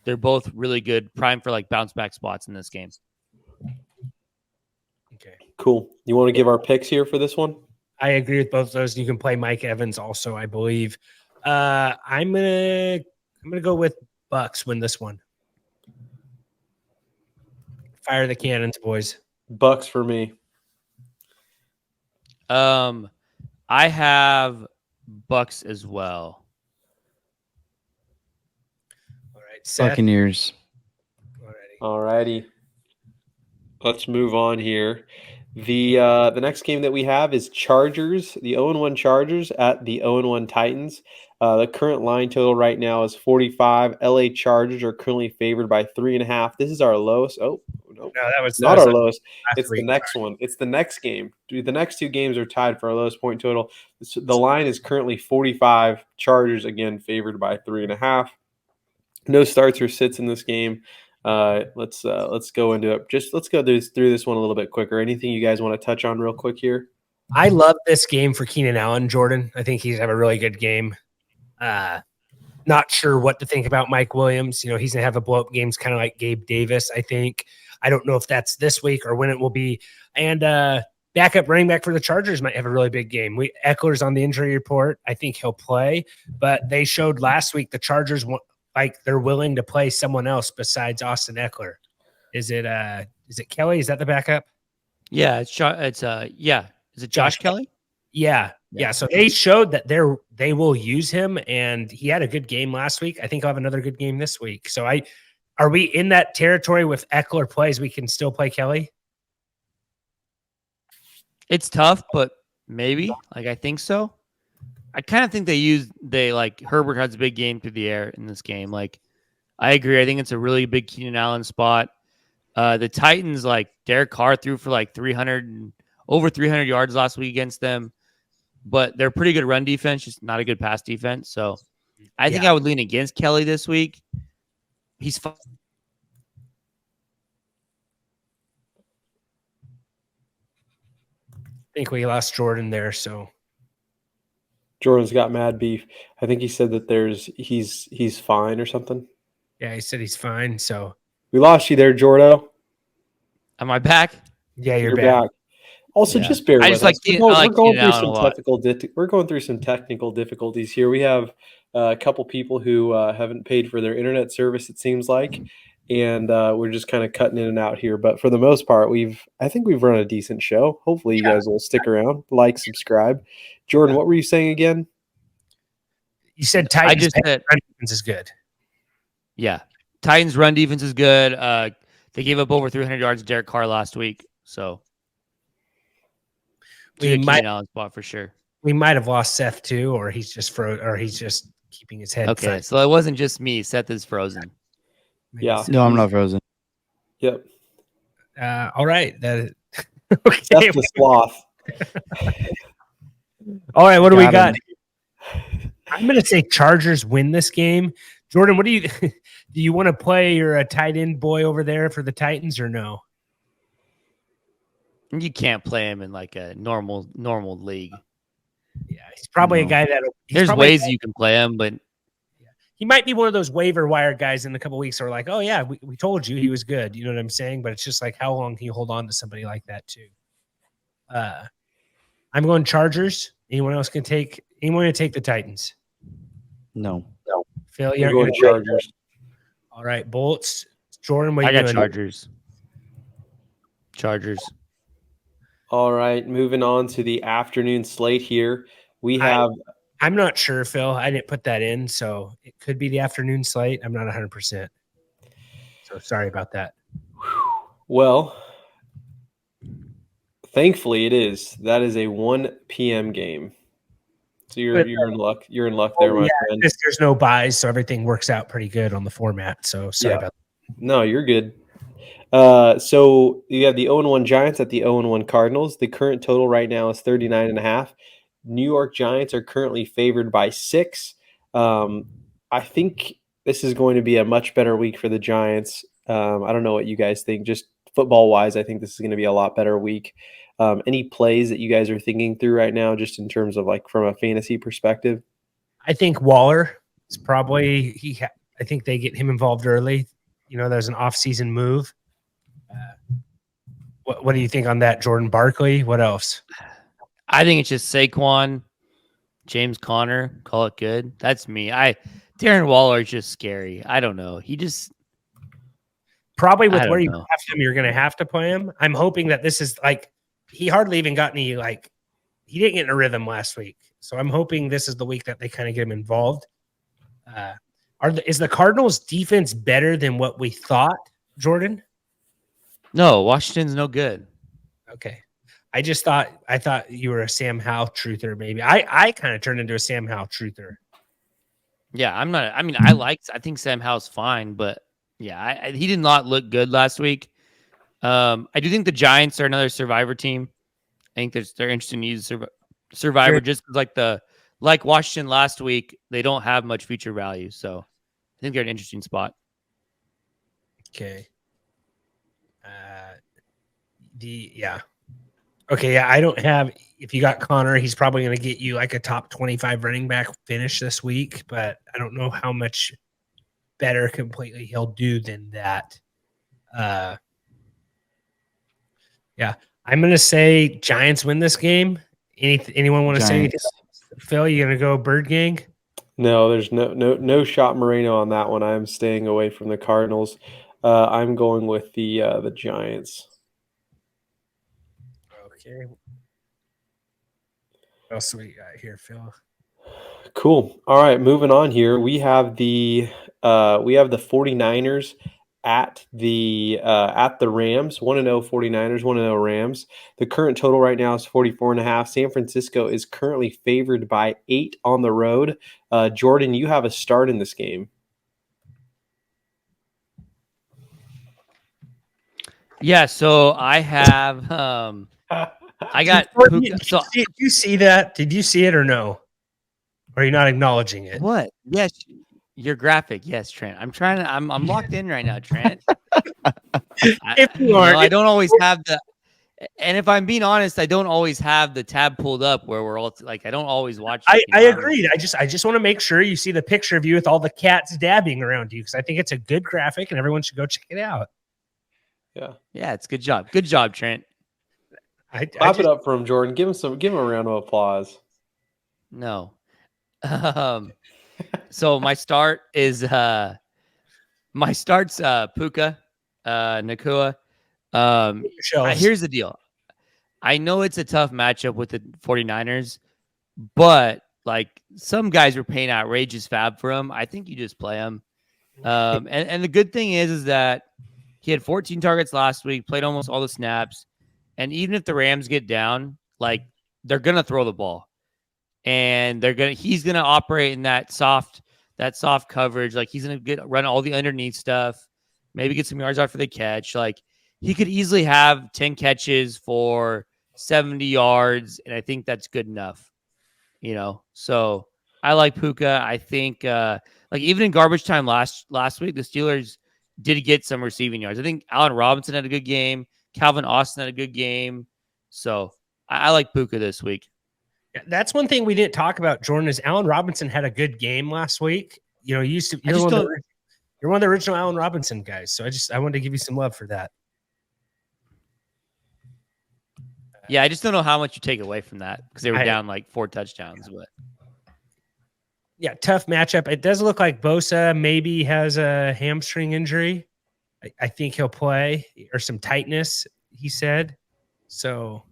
both really good, prime for like bounce back spots in this game. Okay, cool. You want to give our picks here for this one? I agree with both of those. You can play Mike Evans also, I believe. I'm gonna go with Bucks win this one. Fire the cannons, boys. Bucks for me. I have Bucks as well. All right, Seth. Buccaneers. Alrighty. Let's move on here. The next game that we have is Chargers, the 0-1 Chargers at the 0-1 Titans. The current line total right now is 45. LA Chargers are currently favored by 3.5. This is our lowest. Oh, no, that was not our lowest. It's week. The next one. It's the next game. The next two games are tied for our lowest point total. The line is currently 45. Chargers again favored by 3.5. No starts or sits in this game. Let's go into it. Let's go through this one a little bit quicker. Anything you guys want to touch on real quick here? I love this game for Keenan Allen, Jordan. I think he's have a really good game. Not sure what to think about Mike Williams. You know, he's gonna have a blow up games, kind of like Gabe Davis. I think. I don't know if that's this week or when it will be. And backup running back for the Chargers might have a really big game. Eckler's on the injury report. I think he'll play, but they showed last week the Chargers like they're willing to play someone else besides Austin Eckler. Is it Kelly? Is that the backup? Yeah, Is it Josh Kelly? Yeah. So they showed that they will use him, and he had a good game last week. I think I'll have another good game this week. So are we in that territory with Eckler plays? We can still play Kelly. It's tough, but maybe. Like I think so. I kind of think they like Herbert has a big game through the air in this game. Like I agree. I think it's a really big Keenan Allen spot. The Titans, like Derek Carr threw for like over 300 yards last week against them, but they're pretty good run defense, just not a good pass defense. So I think I would lean against Kelly this week. He's fine. I think we lost Jordan there. So Jordan's got mad beef. I think he said that he's fine or something. Yeah, he said he's fine. So we lost you there, Jordo. Am I back? Yeah, you're back. Also, just bear with us. We're going through some technical difficulties here. We have a couple people who haven't paid for their internet service, it seems like, and we're just kind of cutting in and out here. But for the most part, I think we've run a decent show. Hopefully, you guys will stick around, like, subscribe. Jordan, what were you saying again? You said Titans run defense is good. Yeah, Titans run defense is good. They gave up over 300 yards to Derek Carr last week, so we might spot for sure. We might have lost Seth too, or he's just he's just keeping his head. Okay, so it wasn't just me. Seth is frozen. Yeah, no, I'm not frozen. Yep. All right. Okay. That's the sloth. All right, what do we got? I'm going to say Chargers win this game. Jordan, what do you do? You want to play your tight end boy over there for the Titans or no? You can't play him in like a normal league. Yeah, he's probably a guy that there's ways you can play him, but he might be one of those waiver wire guys in a couple of weeks who are like, oh yeah, we told you he was good. You know what I'm saying? But it's just like, how long can you hold on to somebody like that too? I'm going Chargers. Anyone else can take the Titans? No. Phil, You're you're going Chargers. all right. Bolts. Jordan, what I you got doing? Chargers. Chargers. All right, moving on to the afternoon slate here. We have I'm not sure, Phil. I didn't put that in, so it could be the afternoon slate. I'm not 100%. So sorry about that. well, thankfully it is. That is a 1 p.m. game. So you're in luck. You're in luck there, my friend. There's no buys, so everything works out pretty good on the format. So sorry about that. No, you're good. So you have the 0-1 Giants at the 0-1 Cardinals. The current total right now is 39.5. New York Giants are currently favored by 6. I think this is going to be a much better week for the Giants. I don't know what you guys think. Just football wise, I think this is going to be a lot better week. Any plays that you guys are thinking through right now, just in terms of like from a fantasy perspective? I think Waller is probably I think they get him involved early. There's an off-season move. What do you think on that, Jordan? Barkley? What else? I think it's just Saquon, James Conner, call it good. That's me. Darren Waller is just scary. I don't know. He just probably with where you draft him, you're going to have to play him. I'm hoping that this is like he hardly even got any he didn't get in a rhythm last week, so I'm hoping this is the week that they kind of get him involved. Is the Cardinals' defense better than what we thought, Jordan? No, Washington's no good. Okay. I thought you were a Sam Howell truther, maybe. I kind of turned into a Sam Howell truther. Yeah, I'm not. I mean, I think Sam Howell's fine, but yeah, he did not look good last week. I do think the Giants are another survivor team. I think they're interested in using survivor just because like Washington last week, they don't have much future value. So I think they're an interesting spot. Okay. Okay, yeah, I don't have – if you got Connor, he's probably going to get you like a top 25 running back finish this week, but I don't know how much better completely he'll do than that. Yeah, I'm going to say Giants win this game. Anyone want to say anything else? Phil, you going to go Bird Gang? No, there's no shot Moreno on that one. I'm staying away from the Cardinals. I'm going with the Giants. Okay. What else do we got here, Phil? Cool. All right, moving on here. We have the 49ers at the Rams. 1-0 49ers, 1-0 Rams. The current total right now is 44.5. San Francisco is currently favored by 8 on the road. Jordan, you have a start in this game. Yeah, so I have I got Did you see that? Did you see it or no? Or are you not acknowledging it? What? Yes, your graphic. Yes, Trent. I'm locked in right now, Trent. If you are, I don't always have the. And if I'm being honest, I don't always have the tab pulled up where we're all like. I don't always watch. I agreed. I just want to make sure you see the picture of you with all the cats dabbing around you because I think it's a good graphic and everyone should go check it out. Yeah, it's good job. Good job, Trent. Clap it up for him, Jordan. Give him a round of applause. No. So my start is Puka Nakua. Here's the deal. I know it's a tough matchup with the 49ers, but like some guys were paying outrageous fab for him. I think you just play him. And the good thing is that he had 14 targets last week, played almost all the snaps. And even if the Rams get down, like they're going to throw the ball and he's going to operate in that soft coverage. Like he's going to run all the underneath stuff, maybe get some yards after the catch. Like he could easily have 10 catches for 70 yards. And I think that's good enough, So I like Puka. I think like even in garbage time last week, the Steelers did get some receiving yards. I think Allen Robinson had a good game. Calvin Austin had a good game. So I like Puka this week. Yeah, that's one thing we didn't talk about, Jordan, is Allen Robinson had a good game last week. You're one of the original Allen Robinson guys. So I wanted to give you some love for that. Yeah, I just don't know how much you take away from that because they were down like 4 touchdowns. But Yeah, tough matchup. It does look like Bosa maybe has a hamstring injury. I think he'll play, or some tightness, he said. So,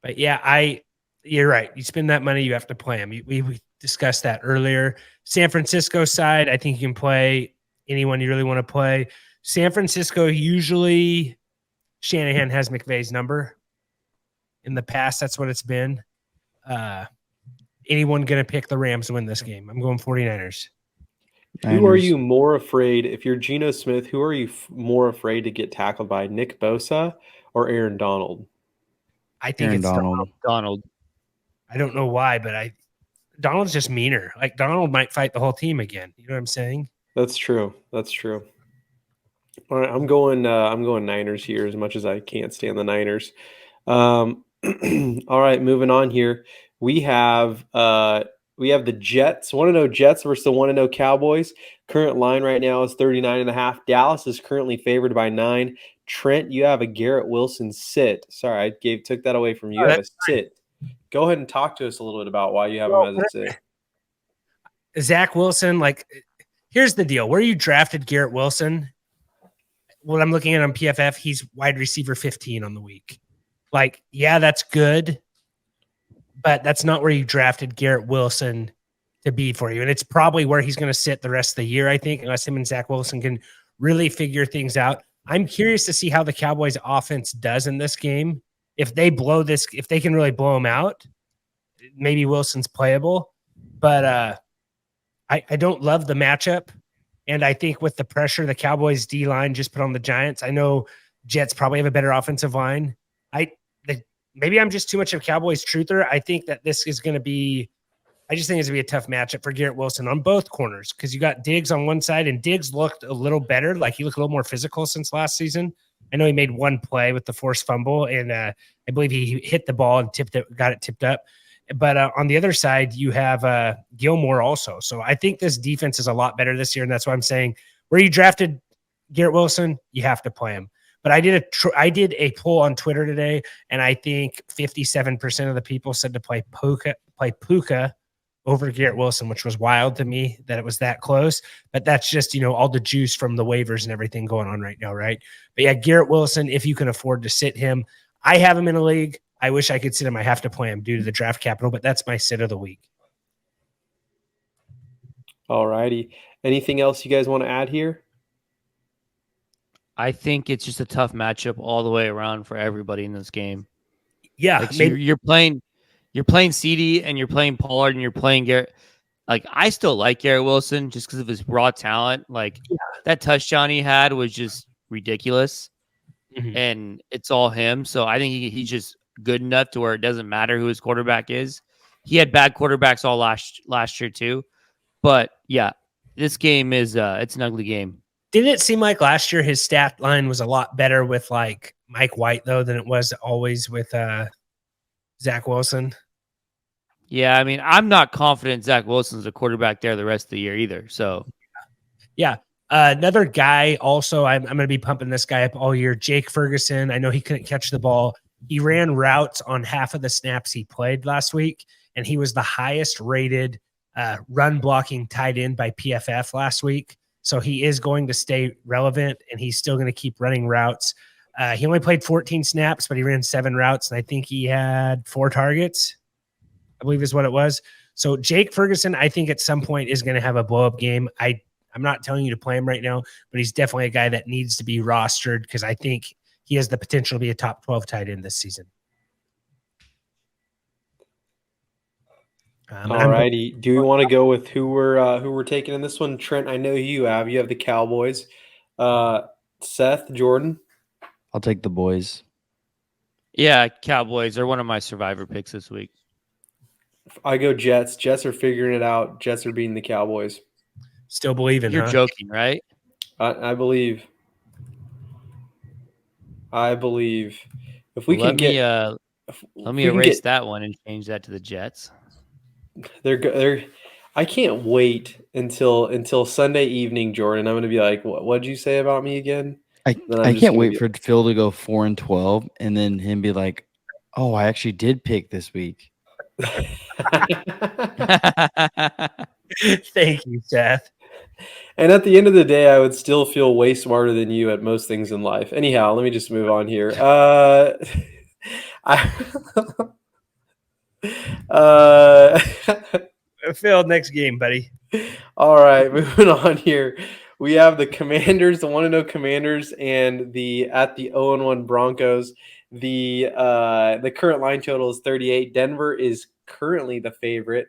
but yeah, you're right. You spend that money, you have to play him. We discussed that earlier. San Francisco side, I think you can play anyone you really want to play. San Francisco, usually Shanahan has McVay's number. In the past, that's what it's been. Anyone going to pick the Rams to win this game? I'm going 49ers. Who are you more afraid, if you're Geno Smith, who are you more afraid to get tackled by, Nick Bosa or Aaron Donald? I think it's Donald. I don't know why, but Donald's just meaner. Like Donald might fight the whole team again. You know what I'm saying? That's true. That's true. All right, I'm going Niners here as much as I can't stand the Niners. All right, moving on here. We have the Jets. 1-0 Jets versus the 1-0 Cowboys. Current line right now is 39.5. Dallas is currently favored by 9. Trent, you have a Garrett Wilson sit. Sorry, I took that away from you. You have a sit. Go ahead and talk to us a little bit about why you have him as a sit. Zach Wilson, here's the deal. Where you drafted Garrett Wilson, what I'm looking at on PFF, he's wide receiver 15 on the week. Yeah, that's good, but that's not where you drafted Garrett Wilson to be for you. And it's probably where he's going to sit the rest of the year, I think, unless him and Zach Wilson can really figure things out. I'm curious to see how the Cowboys offense does in this game. If they can really blow him out, maybe Wilson's playable. But I don't love the matchup. And I think with the pressure the Cowboys D-line just put on the Giants, I know Jets probably have a better offensive line. Maybe I'm just too much of a Cowboys truther. I think that this is going to be – I just think it's going to be a tough matchup for Garrett Wilson on both corners because you got Diggs on one side, and Diggs looked a little better. He looked a little more physical since last season. I know he made one play with the forced fumble, and I believe he hit the ball and got it tipped up. But on the other side, you have Gilmore also. So I think this defense is a lot better this year, and that's why I'm saying where you drafted Garrett Wilson, you have to play him. But I did a poll on Twitter today, and I think 57% of the people said to play Puka over Garrett Wilson, which was wild to me that it was that close. But that's just, all the juice from the waivers and everything going on right now, right? But yeah, Garrett Wilson, if you can afford to sit him, I have him in a league. I wish I could sit him. I have to play him due to the draft capital, but that's my sit of the week. All righty. Anything else you guys want to add here? I think it's just a tough matchup all the way around for everybody in this game. Yeah, you're playing CD and you're playing Pollard and you're playing Garrett. I still like Garrett Wilson just because of his raw talent. That touchdown he had was just ridiculous, and it's all him. So I think he's just good enough to where it doesn't matter who his quarterback is. He had bad quarterbacks all last year too, but yeah, this game is it's an ugly game. Didn't it seem like last year his stat line was a lot better with Mike White though than it was always with Zach Wilson? Yeah, I mean, I'm not confident Zach Wilson's a quarterback there the rest of the year either. So, yeah. Another guy also, I'm going to be pumping this guy up all year, Jake Ferguson. I know he couldn't catch the ball. He ran routes on half of the snaps he played last week, and he was the highest rated run blocking tight end by PFF last week. So he is going to stay relevant, and he's still going to keep running routes. He only played 14 snaps, but he ran 7 routes, and I think he had 4 targets, I believe is what it was. So Jake Ferguson, I think at some point is going to have a blow-up game. I'm not telling you to play him right now, but he's definitely a guy that needs to be rostered because I think he has the potential to be a top 12 tight end this season. All righty. Do we want to go with who we're taking in this one? Trent, I know you have the Cowboys. Seth, Jordan. I'll take the boys. Yeah, Cowboys are one of my survivor picks this week. I go Jets. Jets are figuring it out. Jets are beating the Cowboys. Still believing, You're joking, right? I believe. If we let me erase that one and change that to the Jets. They're. I can't wait until Sunday evening, Jordan. I'm going to be like, what'd you say about me again? I can't wait for Phil to go 4-12 and then him be like, oh, I actually did pick this week. Thank you, Seth. And at the end of the day, I would still feel way smarter than you at most things in life. Anyhow, let me just move on here. I, Phil, next game, buddy. all right, moving on here. We have the Commanders, the 1-0 Commanders, and the 0-1 Broncos. The current line total is 38. Denver is currently the favorite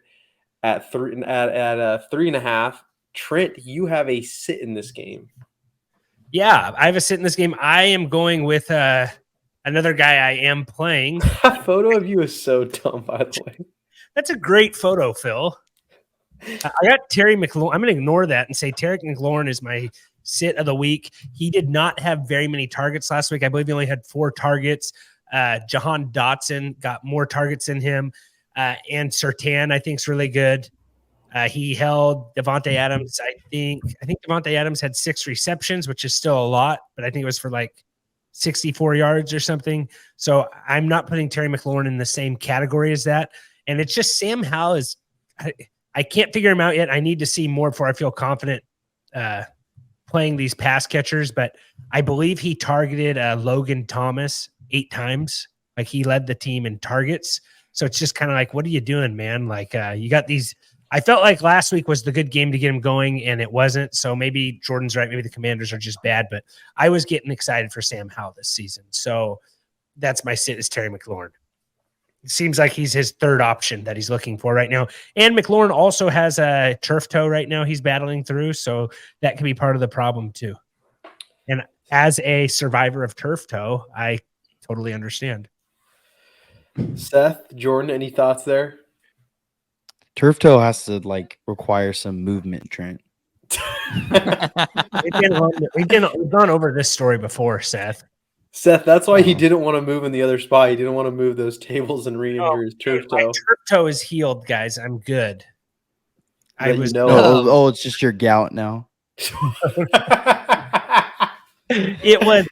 at 3.5. Trent, you have a sit in this game. Yeah, I have a sit in this game. I am going with another guy I am playing. That photo of you is so dumb, by the way. That's a great photo, Phil. I got Terry McLaurin. I'm going to ignore that and say Terry McLaurin is my sit of the week. He did not have very many targets last week. I believe he only had 4 targets. Jahan Dotson got more targets than him. And Surtain, I think, is really good. He held Devontae Adams. I think Devontae Adams had 6 receptions, which is still a lot, but I think it was for like 64 yards or something. So I'm not putting Terry McLaurin in the same category as that. And it's just Sam Howell is I can't figure him out yet. I need to see more before I feel confident playing these pass catchers, but I believe he targeted Logan Thomas 8 times. Like he led the team in targets. So it's just kind of like, what are you doing, man? Like you got these. I felt like last week was the good game to get him going, and it wasn't. So maybe Jordan's right. Maybe the Commanders are just bad, but I was getting excited for Sam Howell this season. So that's my sit is Terry McLaurin. It seems like he's his third option that he's looking for right now. And McLaurin also has a turf toe right now he's battling through, so that could be part of the problem too. And as a survivor of turf toe, I totally understand. Seth, Jordan, any thoughts there? Turf toe has to require some movement, Trent. We've gone over this story before, Seth. Seth, that's why he didn't want to move in the other spot. He didn't want to move those tables and re-injure his turf toe. My turf toe is healed, guys. I'm good. It's just your gout now. It was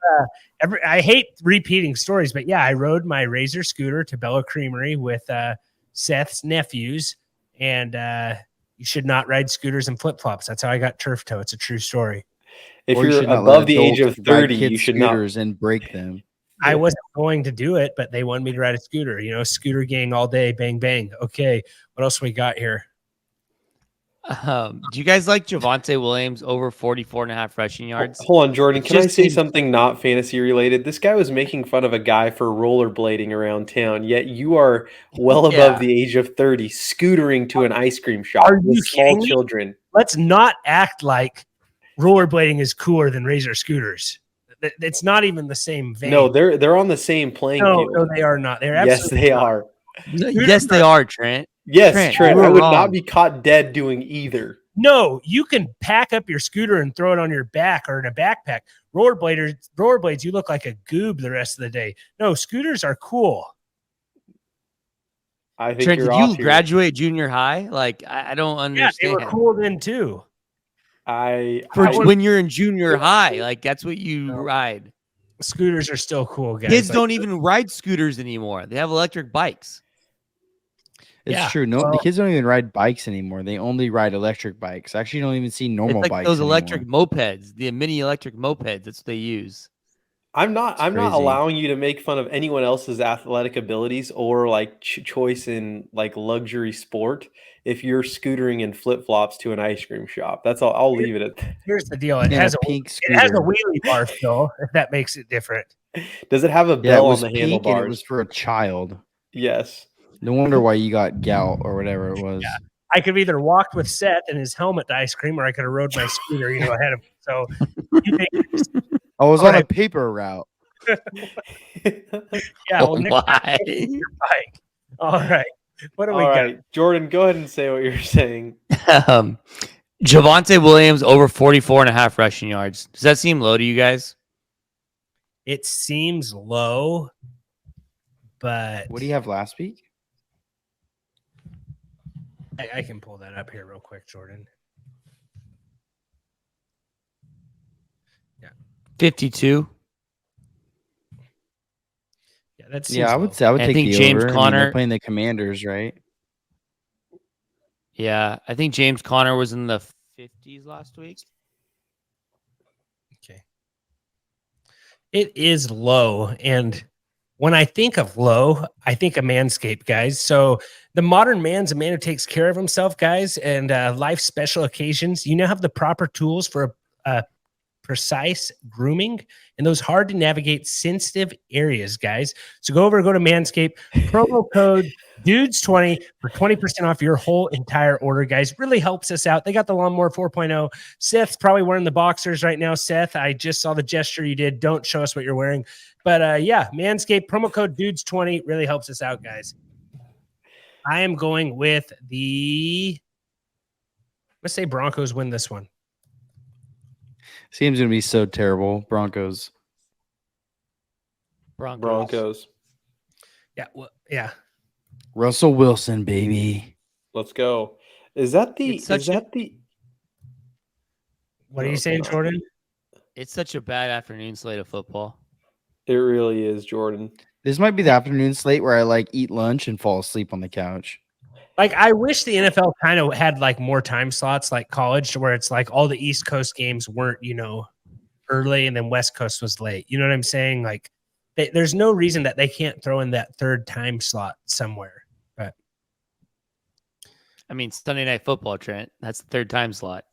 I hate repeating stories, but yeah, I rode my Razor scooter to Bella Creamery with Seth's nephews, and you should not ride scooters and flip-flops. That's how I got turf toe. It's a true story. If you're above the age of 30, you should not and break them. I wasn't going to do it, but they wanted me to ride a scooter. Scooter gang all day, bang bang. Okay, what else we got here? Do you guys like Javonte Williams over 44.5 rushing yards? Hold on, Jordan. Can I say something not fantasy related? This guy was making fun of a guy for rollerblading around town, yet you are well above the age of 30, scootering to an ice cream shop with small children. Let's not act like rollerblading is cooler than Razor scooters. It's not even the same vein. No, they're on the same playing field. No, they are not. They're yes, they are. Yes, they are, Trent. Yes, Trent. I would not be caught dead doing either. No, you can pack up your scooter and throw it on your back or in a backpack. Rollerblades, you look like a goob the rest of the day. No, scooters are cool. I think Trent, you're did off you here. graduate junior high? Like, I don't understand. Yeah, they were cool then too. When you're in junior high, like that's what you ride. Scooters are still cool, guys. Kids don't even ride scooters anymore. They have electric bikes. It's true. No, the kids don't even ride bikes anymore. They only ride electric bikes. I actually don't even see normal bikes. Those electric mopeds, the mini electric mopeds. That's what they use. I'm not allowing you to make fun of anyone else's athletic abilities or choice in luxury sport if you're scootering in flip-flops to an ice cream shop. That's all. I'll leave it at that. Here's the deal. It has a pink scooter. It has a wheelie bar still, if that makes it different. Does it have a bell on the handlebars? And it was for a child. Yes. No wonder why you got gout or whatever it was. Yeah. I could have either walked with Seth and his helmet to ice cream, or I could have rode my scooter, ahead of him. So I was on a paper route. Yeah. Well, why? Your bike. All right. What do we got? Jordan, go ahead and say what you're saying. Javonte Williams over 44.5 rushing yards. Does that seem low to you guys? It seems low, but what do you have last week? I can pull that up here real quick, Jordan. Yeah. 52. Yeah, that's I would say I would take think the James over. Conner they're playing the Commanders, right? Yeah, I think James Conner was in the 50s last week. Okay. It is low. And when I think of low, I think of Manscaped, guys. So the modern man's a man who takes care of himself, guys, and life special occasions. You now have the proper tools for precise grooming in those hard to navigate sensitive areas, guys. So go to Manscaped, promo code dudes20 for 20% off your whole entire order, guys. Really helps us out. They got the Lawnmower 4.0. Seth's probably wearing the boxers right now. Seth, I just saw the gesture you did. Don't show us what you're wearing. But yeah, Manscaped, promo code dudes20 really helps us out, guys. I am going with let's say Broncos win this one. Seems going to be so terrible. Broncos. Broncos. Yeah, well, yeah. Russell Wilson, baby. Let's go. Is that the? What are you saying, Jordan? It's such a bad afternoon slate of football. It really is, Jordan. This might be the afternoon slate where I like eat lunch and fall asleep on the couch. Like, I wish the NFL kind of had like more time slots like college, to where it's like all the East Coast games weren't, early and then West Coast was late. You know what I'm saying? Like, there's no reason that they can't throw in that third time slot somewhere. But I mean, Sunday Night Football, Trent. That's the third time slot.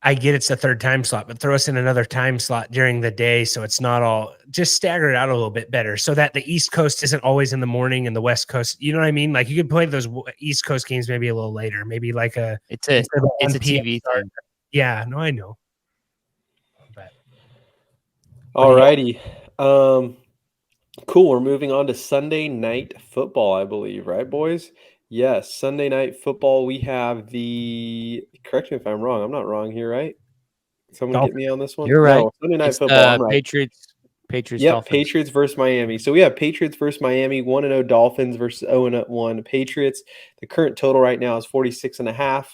I get it's the third time slot, but throw us in another time slot during the day so it's not all, just stagger it out a little bit better so that the East Coast isn't always in the morning and the West Coast. You know what I mean? Like, you could play those East Coast games maybe a little later, maybe like it's a TV start. thing. Yeah, no, I know. But All righty. Cool. We're moving on to Sunday Night Football, I believe, right, boys? Yes, Sunday Night Football. We have correct me if I'm wrong. I'm not wrong here, right? Someone get me on this one. You're right. No, Sunday Night It's Football. I'm right. Patriots. Yep, Dolphins. Patriots versus Miami. So we have Patriots versus Miami, 1-0 Dolphins versus 0-1 Patriots. The current total right now is 46.5,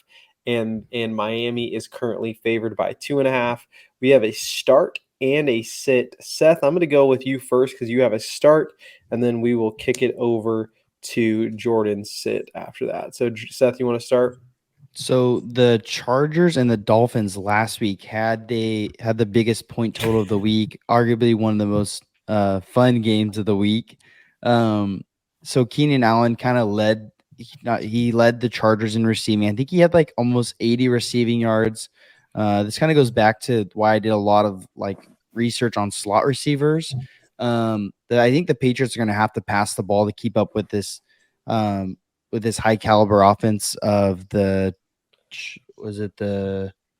and Miami is currently favored by 2.5. We have a start and a sit. Seth, I'm going to go with you first because you have a start, and then we will kick it over to Jordan's sit after that. So, Seth, you want to start? So the Chargers and the Dolphins last week had the biggest point total of the week, arguably one of the most fun games of the week. So Keenan Allen kind of led the Chargers in receiving. I think he had like almost 80 receiving yards. This kind of goes back to why I did a lot of like research on slot receivers. That I think the Patriots are going to have to pass the ball to keep up with this high caliber offense of the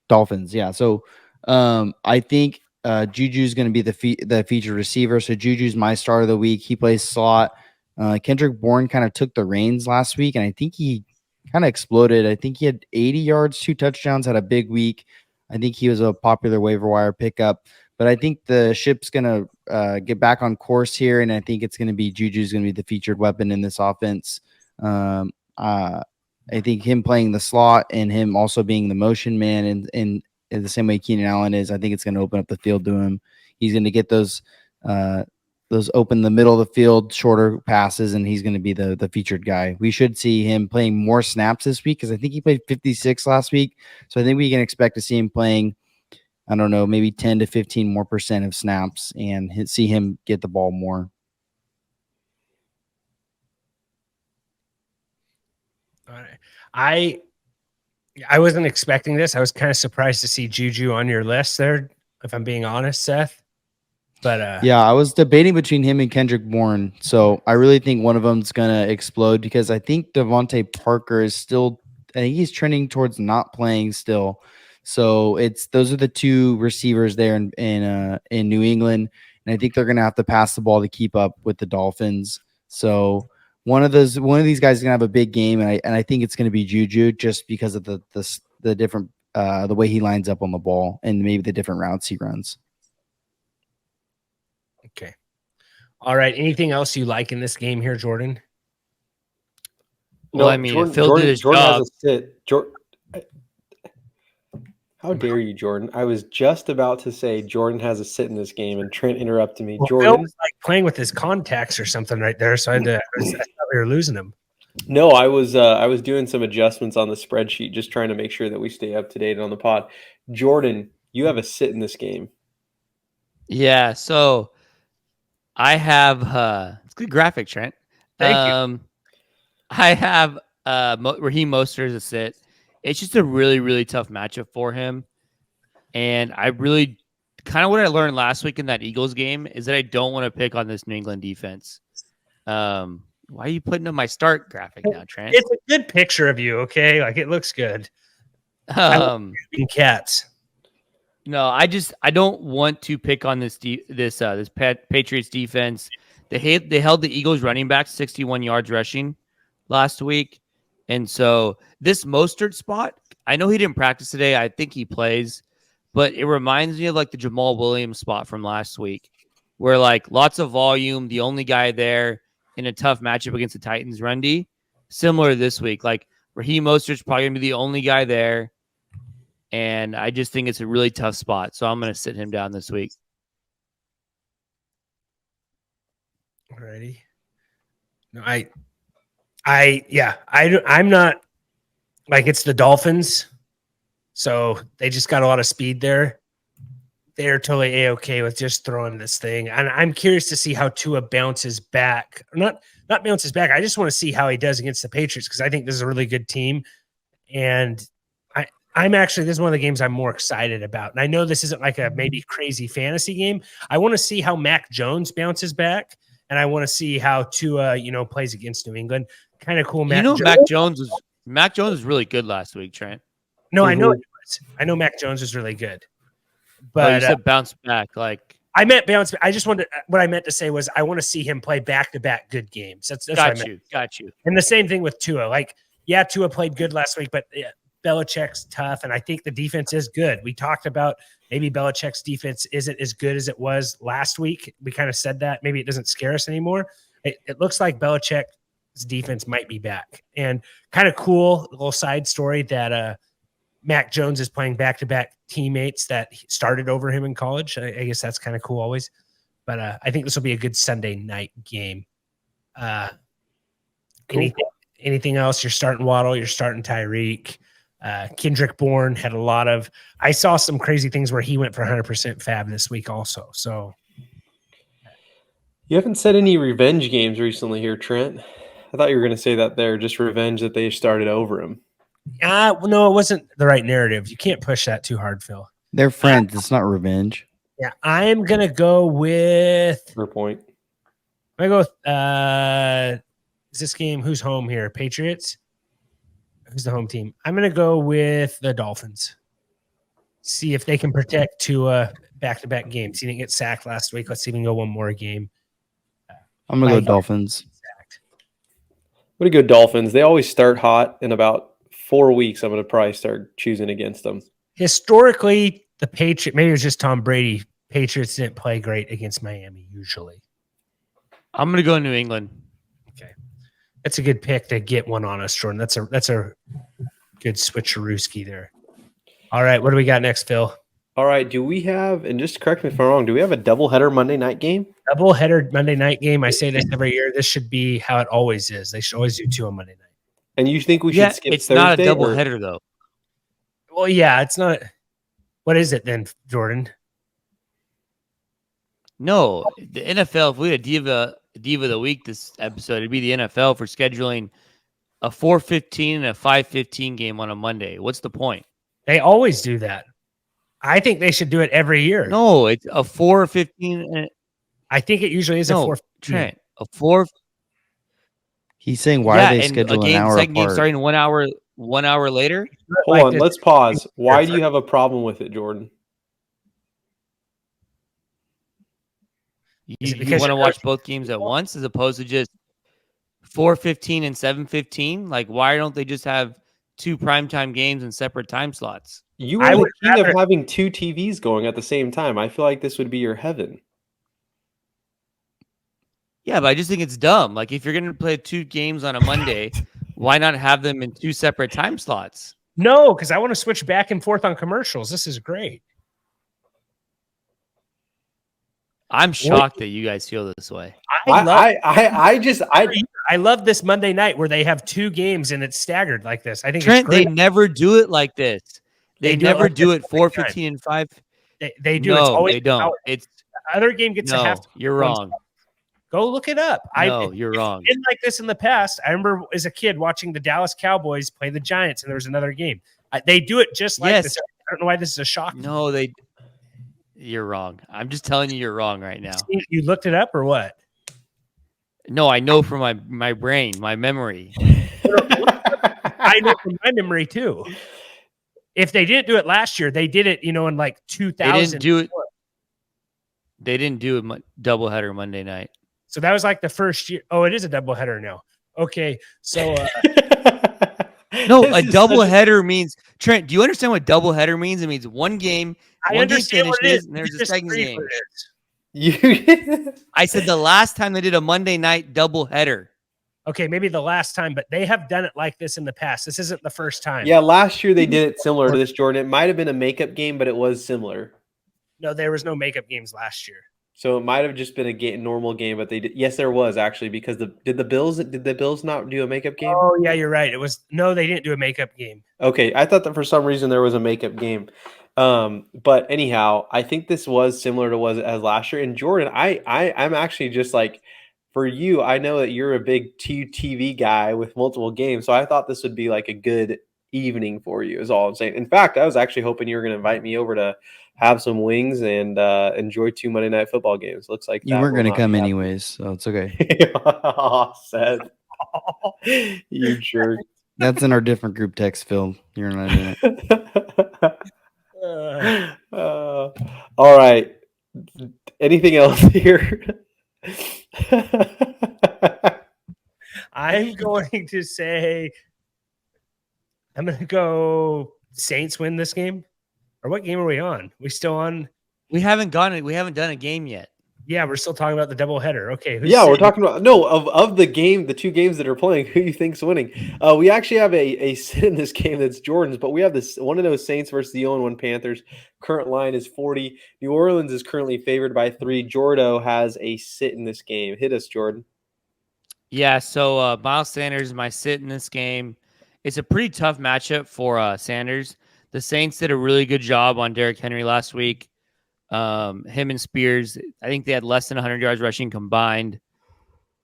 Dolphins? Yeah. So I think Juju's going to be the featured receiver. So Juju's my start of the week. He plays slot. Kendrick Bourne kind of took the reins last week, and I think he kind of exploded. I think he had 80 yards, 2 touchdowns, had a big week. I think he was a popular waiver wire pickup. But I think the ship's going to get back on course here, and I think it's going to be Juju's going to be the featured weapon in this offense. I think him playing the slot and him also being the motion man in the same way Keenan Allen is, I think it's going to open up the field to him. He's going to get those open the middle of the field, shorter passes, and he's going to be the featured guy. We should see him playing more snaps this week because I think he played 56 last week. So I think we can expect to see him playing, I don't know, maybe 10 to 15 more % of snaps and see him get the ball more. all right. I wasn't expecting this. I was kind of surprised to see Juju on your list there, if I'm being honest, Seth. But yeah, I was debating between him and Kendrick Bourne. So I really think one of them's gonna explode because I think Devontae Parker is still, I think he's trending towards not playing still. So those are the two receivers there in New England, and I think they're gonna have to pass the ball to keep up with the Dolphins. So one of these guys is gonna have a big game, and I think it's gonna be Juju just because of the different the way he lines up on the ball and maybe the different routes he runs. okay. All right. Anything else you like in this game here, Jordan? Well, I mean, Phil did his job. Has a sit. How dare you, Jordan? I was just about to say Jordan has a sit in this game, and Trent interrupted me. Well, Jordan Phil was like playing with his contacts or something right there, so I thought we were losing him. No, I was doing some adjustments on the spreadsheet, just trying to make sure that we stay up to date on the pod. Jordan, you have a sit in this game. Yeah, so I have it's a good graphic, Trent. Thank you. I have Raheem Mostert as a sit. It's just a really, really tough matchup for him. And I really kind of what I learned last week in that Eagles game is that I don't want to pick on this New England defense. Why are you putting up my start graphic now, Trent? It's a good picture of you, okay? Like it looks good. Cats. No, I don't want to pick on this Patriots defense. They held the Eagles running back 61 yards rushing last week. And so this Mostert spot, I know he didn't practice today. I think he plays, but it reminds me of like the Jamal Williams spot from last week, where like lots of volume, the only guy there in a tough matchup against the Titans run D. Similar to this week, like Raheem Mostert's probably gonna be the only guy there. And I just think it's a really tough spot. So I'm going to sit him down this week. Alrighty. No, I'm not like it's the Dolphins. So they just got a lot of speed there. They're totally A-okay with just throwing this thing. And I'm curious to see how Tua bounces back. Not bounces back. I just want to see how he does against the Patriots because I think this is a really good team. And this is one of the games I'm more excited about. And I know this isn't like a maybe crazy fantasy game. I want to see how Mac Jones bounces back. And I want to see how Tua, plays against New England. Kind of cool. Mac Jones was really good last week, Trent. No, I know it was. I know Mac Jones was really good. But you said bounce back. Like I meant bounce back. I just wanted what I meant to say was I want to see him play back-to-back good games. That's got you. And the same thing with Tua. Like, yeah, Tua played good last week, but Belichick's tough, and I think the defense is good. We talked about maybe Belichick's defense isn't as good as it was last week. We kind of said that. Maybe it doesn't scare us anymore. It looks like Belichick's defense might be back. And kind of cool little side story that Mac Jones is playing back-to-back teammates that started over him in college. I guess that's kind of cool always. But I think this will be a good Sunday night game. Cool. Anything else? You're starting Waddle. You're starting Tyreek. Kendrick Bourne had a lot of – I saw some crazy things where he went for 100% fab this week also. So you haven't said any revenge games recently here, Trent. I thought you were going to say that they're just revenge that they started over him. No, it wasn't the right narrative. You can't push that too hard, Phil. They're friends. It's not revenge. Yeah, I am going to go with – Fair point. I'm going to go with is this game – who's home here? Patriots? Who's the home team? I'm going to go with the Dolphins. See if they can protect Tua back-to-back games. He didn't get sacked last week. Let's see if he can go one more game. I'm going to go Dolphins. I'm going to go Dolphins. They always start hot. In about 4 weeks, I'm going to probably start choosing against them. Historically, the Patriots, maybe it was just Tom Brady, Patriots didn't play great against Miami usually. I'm going to go New England. Okay. That's a good pick to get one on us, Jordan. That's a good switcherooski there. All right, what do we got next, Phil? All right, do we have, and just correct me if I'm wrong, do we have a doubleheader Monday night game? Doubleheader Monday night game. I say this every year. This should be how it always is. They should always do 2 on Monday night. And you think we should skip it's Thursday? It's not a doubleheader, though. Well, yeah, it's not. What is it then, Jordan? No, the NFL, if we had Diva of the Week this episode, it'd be the NFL for scheduling a 4:15 and a 5:15 game on a Monday. What's the point? They always do that. I think they should do it every year. No, it's a 4:15. I think it usually is a 4:15. Trent, a 4. He's saying why they schedule an hour apart. Game starting 1 hour later. Hold on, let's pause. Why do you have a problem with it, Jordan? You want to watch both games at once as opposed to just 4:15 and 7:15? Like, why don't they just have 2 primetime games in separate time slots? You are the king of having 2 TVs going at the same time. I feel like this would be your heaven. Yeah, but I just think it's dumb. Like, if you're going to play 2 games on a Monday, why not have them in 2 separate time slots? No, because I want to switch back and forth on commercials. This is great. I'm shocked that you guys feel this way. I love this Monday night where they have 2 games and it's staggered like this. I think Trent, it's great. they never do it like this. They never do it 4-15 and 5. They do. No, it's always they don't. out. It's the other game gets a half. You're wrong. Go look it up. No, you're wrong. It's been like this in the past. I remember as a kid watching the Dallas Cowboys play the Giants, and there was another game. They do it just like this. I don't know why this is a shock. No, you're wrong. I'm just telling you, you're wrong right now. You looked it up or what? No, I know from my brain, my memory. I know from my memory too. If they didn't do it last year, they did it, in like 2000. They didn't do it. They didn't do a doubleheader Monday night. So that was like the first year. Oh, it is a doubleheader now. Okay, so no, a doubleheader means Trent. Do you understand what doubleheader means? It means one game. One game finishes, and there's a second game. I said the last time they did a Monday night doubleheader. Okay, maybe the last time, but they have done it like this in the past. This isn't the first time. Yeah, last year they did it similar to this, Jordan. It might have been a makeup game, but it was similar. No, there was no makeup games last year. So it might have just been a normal game, but they did. Yes, there was actually, because did the Bills not do a makeup game? Oh yeah, you're right. They didn't do a makeup game. Okay, I thought that for some reason there was a makeup game. But anyhow, I think this was similar to as last year. And Jordan, I'm actually just like, for you, I know that you're a big TV guy with multiple games, so I thought this would be like a good evening for you, is all I'm saying. In fact, I was actually hoping you were going to invite me over to have some wings and enjoy 2 Monday Night Football games. Looks like you weren't going to come anyways, so it's okay. Oh, Seth. You jerk. That's in our different group text, Phil. You're not in it. All right. Anything else here? I'm going to say I'm going to go Saints win this game. Or what game are we on? We still on? We haven't done a game yet. Yeah, we're still talking about the doubleheader. Okay. We're talking about of the game, the 2 games that are playing. Who you think's winning? We actually have a sit in this game that's Jordan's, but we have this 1-0 Saints versus the 0-1 Panthers. Current line is 40. New Orleans is currently favored by 3. Jordo has a sit in this game. Hit us, Jordan. Yeah. So Miles Sanders, my sit in this game. It's a pretty tough matchup for Sanders. The Saints did a really good job on Derrick Henry last week. Him and Spears, I think they had less than 100 yards rushing combined.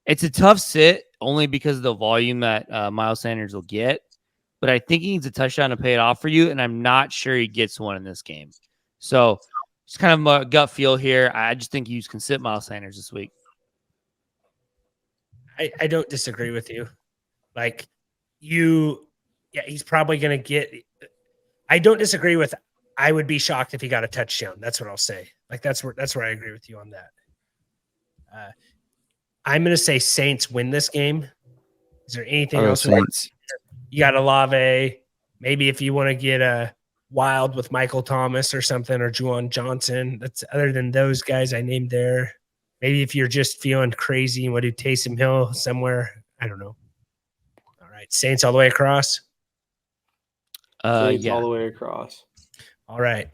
It's a tough sit only because of the volume that Miles Sanders will get. But I think he needs a touchdown to pay it off for you, and I'm not sure he gets one in this game. So it's kind of a gut feel here. I just think you can sit Miles Sanders this week. I don't disagree with you. He's probably going to get – I don't disagree with – I would be shocked if he got a touchdown. That's what I'll say. That's where I agree with you on that. I'm going to say Saints win this game. Is there anything else? Saints. You got Olave. Maybe if you want to get a wild with Michael Thomas or something, or Juwan Johnson. That's other than those guys I named there. Maybe if you're just feeling crazy and want to do Taysom Hill somewhere. I don't know. All right. Saints all the way across. Saints all the way across. All right.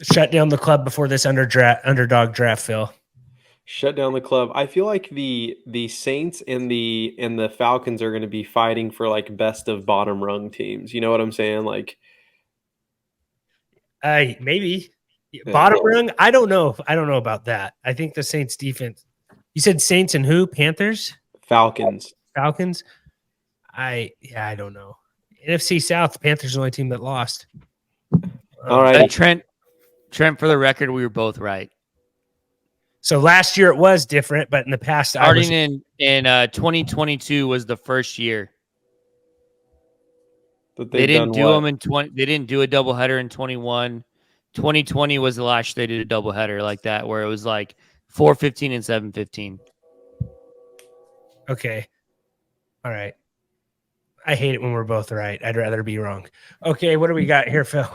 Shut down the club before this underdog draft, Phil. Shut down the club. I feel like the Saints and the Falcons are going to be fighting for like best of bottom rung teams. You know what I'm saying? Like, maybe bottom rung. I don't know about that. I think the Saints defense. You said Saints and who? Panthers? Falcons. I don't know. NFC South, the Panthers are the only team that lost. All right. Trent, for the record, we were both right. So last year it was different, but in the past, starting in 2022 was the first year. They didn't do them in 20. They didn't do a doubleheader in 21. 2020 was the last year they did a doubleheader like that, where it was like 4-15 and 7-15. Okay. All right. I hate it when we're both right. I'd rather be wrong. Okay, what do we got here, Phil?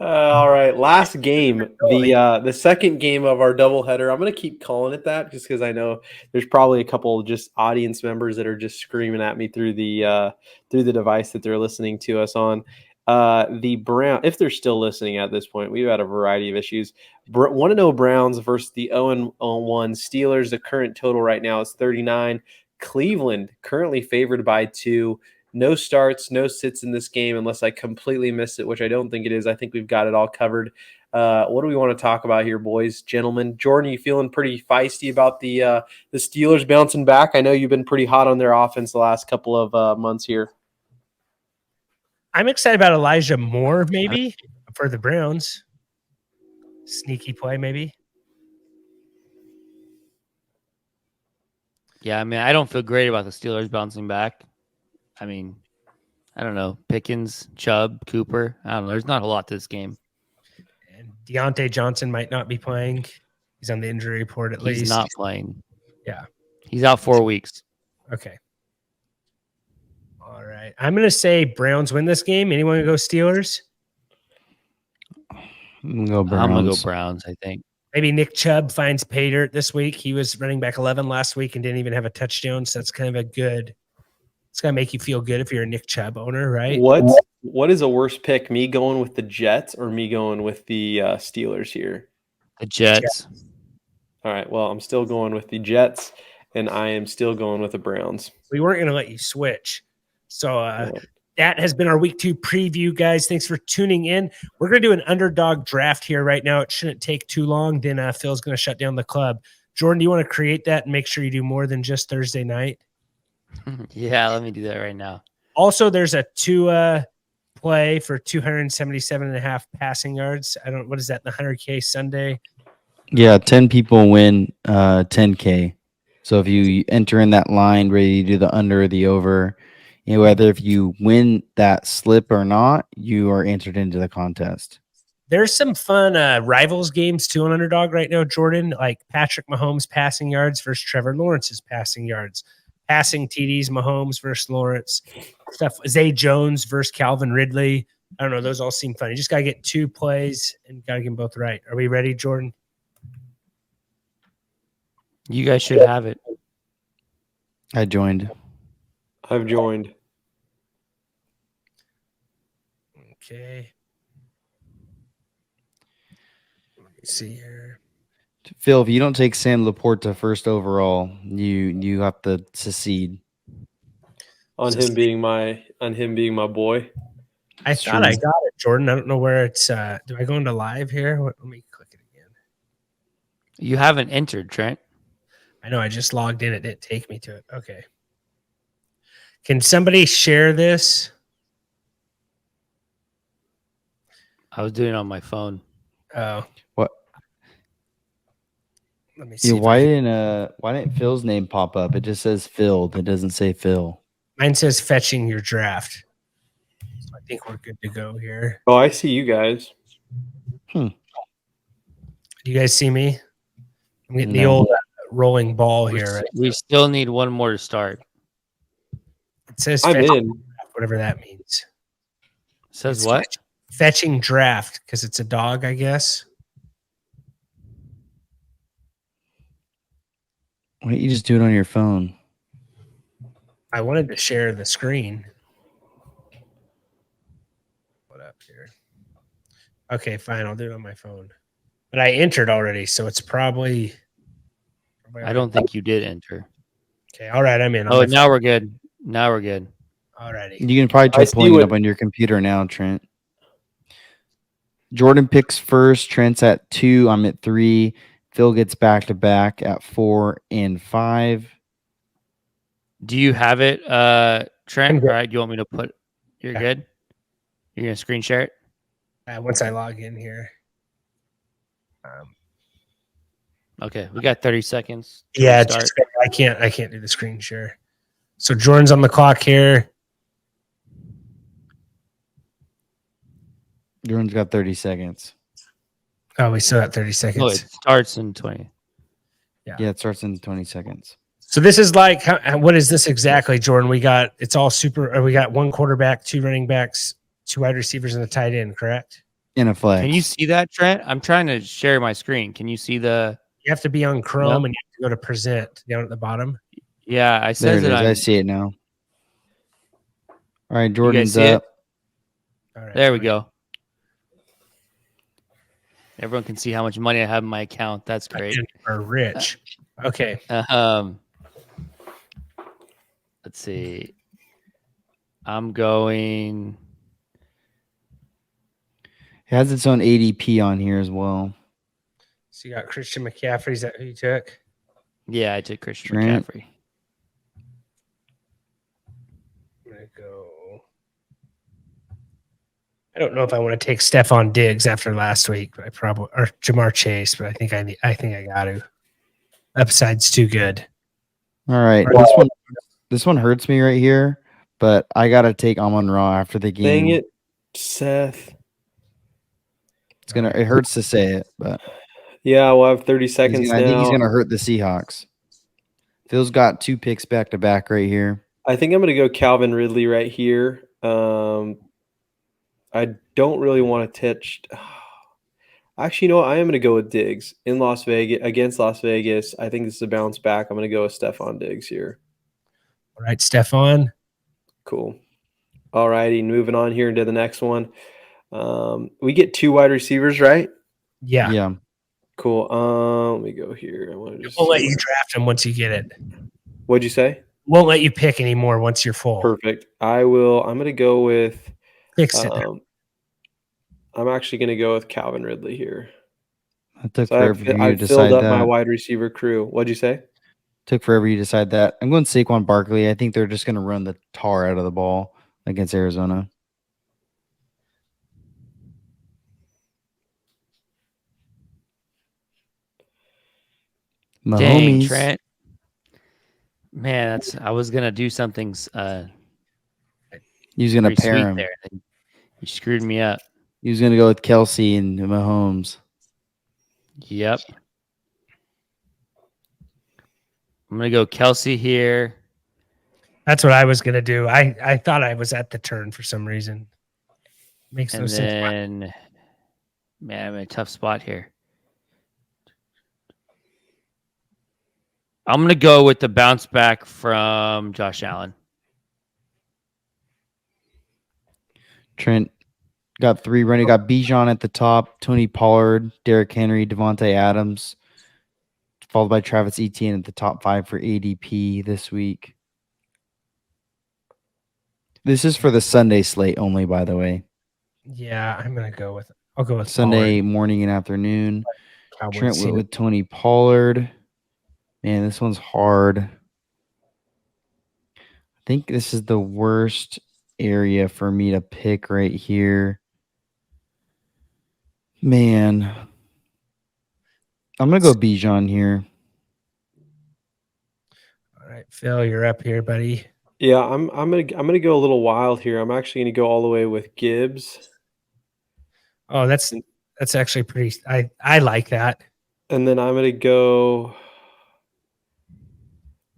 All right, last game, the second game of our doubleheader. I'm going to keep calling it that just because I know there's probably a couple just audience members that are just screaming at me through the device that they're listening to us on. The Brown, if they're still listening at this point, we've had a variety of issues. 1-0 Browns versus the 0-1 Steelers. The current total right now is 39. Cleveland currently favored by 2. No starts, no sits in this game unless I completely missed it, which I don't think it is. I think we've got it all covered. What do we want to talk about here, boys, gentlemen? Jordan, you feeling pretty feisty about the Steelers bouncing back? I know you've been pretty hot on their offense the last couple of months here. I'm excited about Elijah Moore, maybe, for the Browns. Sneaky play, maybe. Yeah, I mean, I don't feel great about the Steelers bouncing back. I mean, I don't know. Pickens, Chubb, Cooper. I don't know. There's not a lot to this game. And Deontay Johnson might not be playing. He's on the injury report at least. He's not playing. Yeah. He's out 4 weeks. Okay. All right. I'm going to say Browns win this game. Anyone going to go Steelers? I'm gonna go Browns, I think. Maybe Nick Chubb finds pay dirt this week. He was running back 11 last week and didn't even have a touchdown. So that's kind of a good. It's going to make you feel good if you're a Nick Chubb owner, right? What is a worse pick? Me going with the Jets or me going with the Steelers here? The Jets. All right. Well, I'm still going with the Jets, and I am still going with the Browns. We weren't going to let you switch. So that has been our week 2 preview, guys. Thanks for tuning in. We're going to do an underdog draft here right now. It shouldn't take too long. Then Phil's going to shut down the club. Jordan, do you want to create that and make sure you do more than just Thursday night? Yeah, let me do that right now. Also, there's a Tua play for 277.5 passing yards. What is that? The 100K Sunday? Yeah, 10 people win 10K. So if you enter in that line, ready to do the under or the over, whether if you win that slip or not, you are entered into the contest. There's some fun rivals games too on Underdog right now, Jordan, like Patrick Mahomes passing yards versus Trevor Lawrence's passing yards. Passing TDs, Mahomes versus Lawrence. Stuff. Zay Jones versus Calvin Ridley. I don't know. Those all seem fun. You just got to get 2 plays and got to get them both right. Are we ready, Jordan? You guys should have it. I joined. I've joined. Okay. Let me see here. Phil, if you don't take Sam Laporta first overall, you have to secede. On him being my boy. I thought I got it, Jordan. I don't know where it's. Do I go into live here? Let me click it again. You haven't entered, Trent. I know. I just logged in. It didn't take me to it. Okay. Can somebody share this? I was doing it on my phone. Oh. What? Let me see. Yeah, why didn't Phil's name pop up? It just says Phil. It doesn't say Phil. Mine says fetching your draft. So I think we're good to go here. Oh, I see you guys. Do you guys see me? I'm getting the old rolling ball here. Right? We still need one more to start. It says I'm fetching in. draft, whatever that means. It says It's what? Fetching draft because it's a dog, I guess. Why don't you just do it on your phone? I wanted to share the screen. What up here? Okay, fine. I'll do it on my phone. But I entered already, so it's probably. I don't think you did enter. Okay, all right. I'm in. Oh, now we're good. Now we're good. Alrighty. You can probably try pulling it up on your computer now, Trent. Jordan picks first. Trent's at 2. I'm at 3. Phil gets back to back at 4 and 5. Do you have it, Trent? All right. Do you want me to put? You're good. You're gonna screen share it. Once I log in here. Okay, we got 30 seconds. Yeah, I can't do the screen share. So Jordan's on the clock here. Jordan's got 30 seconds. Oh, we still got 30 seconds. Oh, it starts in 20. Yeah, it starts in 20 seconds. So this is like, what is this exactly, Jordan? We got we got 1 quarterback, 2 running backs, 2 wide receivers, and a tight end, correct? In a flex. Can you see that, Trent? I'm trying to share my screen. Can you see the? You have to be on Chrome and you have to go to present down at the bottom. Yeah, I there said it is. I see it now. All right, Jordan's up. All right. There we go. Everyone can see how much money I have in my account. That's great. Are rich. Okay. Let's see. I'm going. It has its own ADP on here as well. So you got Christian McCaffrey. Is that who you took? Yeah, I took Christian Trent. McCaffrey. I'm gonna go. I don't know if I want to take Stephon Diggs after last week, but I probably or Jamar Chase, but I think I got to. Upside's too good. All right, this one hurts me right here, but I gotta take Amon-Ra after the game. Dang it, Seth. It hurts to say it, but Yeah, we'll have 30 seconds I now. think he's gonna hurt the Seahawks. Phil's got 2 picks back to back right here. I think I'm going to go Calvin Ridley right here. I don't really want to touch. Actually, you know what? I am going to go with Diggs in Las Vegas against Las Vegas. I think this is a bounce back. I'm going to go with Stephon Diggs here. All right, Stephon. Cool. All righty, moving on here into the next one. We get 2 wide receivers, right? Yeah. Yeah. Cool. Let me go here. I want to just. We'll let you draft him once you get it. What'd you say? Won't let you pick anymore once you're full. Perfect. I will. I'm going to go with. Fixed it. I'm actually going to go with Calvin Ridley here. It took So forever for you to I've decide filled up that. my wide receiver crew. What'd you say? Took forever you to decide that. I'm going Saquon Barkley. I think they're just going to run the tar out of the ball against Arizona. My Dang, homies. Trent. Man, I was gonna do something He was going to pretty pair sweet him. there. You screwed me up. He was going to go with Kelsey and Mahomes. Yep. I'm gonna go Kelsey here. That's what I was gonna do. I thought I was at the turn for some reason. Makes no And sense. then, man, I'm in a tough spot here. I'm going to go with the bounce back from Josh Allen. Trent got 3 running. Got Bijan at the top, Tony Pollard, Derrick Henry, Devontae Adams, followed by Travis Etienne at the top 5 for ADP this week. This is for the Sunday slate only, by the way. Yeah, I'll go with Sunday Pollard. morning and afternoon. Cowboys Trent seen went it. with Tony Pollard. Man, this one's hard. I think this is the worst area for me to pick right here. Man. I'm going to go Bijan here. All right, Phil, you're up here, buddy. Yeah, I'm gonna go a little wild here. I'm actually gonna go all the way with Gibbs. Oh, that's actually pretty. I like that. And then I'm gonna go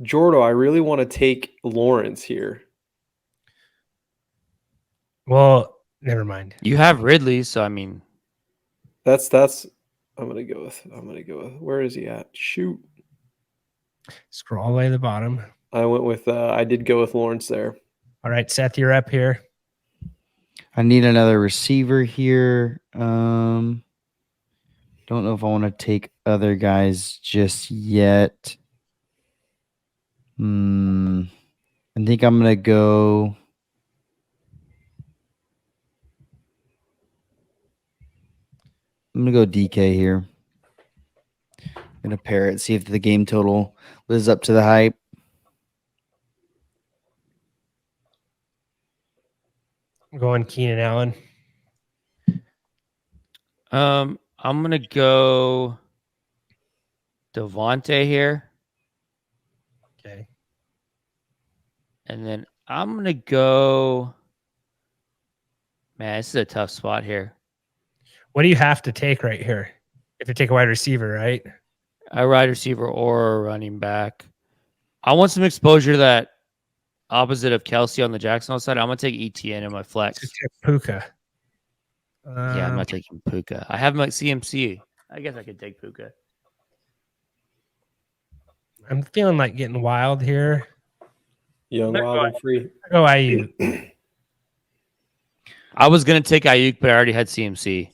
Jordo. I really want to take Lawrence here. Well, never mind. You have Ridley, so I mean, That's I'm gonna go with where is he at? Shoot. Scroll all the way to the bottom. I did go with Lawrence there. All right, Seth, you're up here. I need another receiver here. Don't know if I want to take other guys just yet. I think I'm going to go. I'm going to go DK here. I'm going to pair it, see if the game total lives up to the hype. I'm going Keenan Allen. I'm gonna go Devontae here, Okay. and then I'm gonna go. Man, this is a tough spot here. What do you have to take right here? If you take a wide receiver, right? A wide receiver or a running back. I want some exposure to that opposite of Kelsey on the Jacksonville side. I'm gonna take ETN in my flex. To take Puka. Yeah, I'm not taking Puka. I have my CMC. I guess I could take Puka. I'm feeling like getting wild here. Young, wild, and free. I'll go IU. I was gonna take Ayuk, but I already had CMC.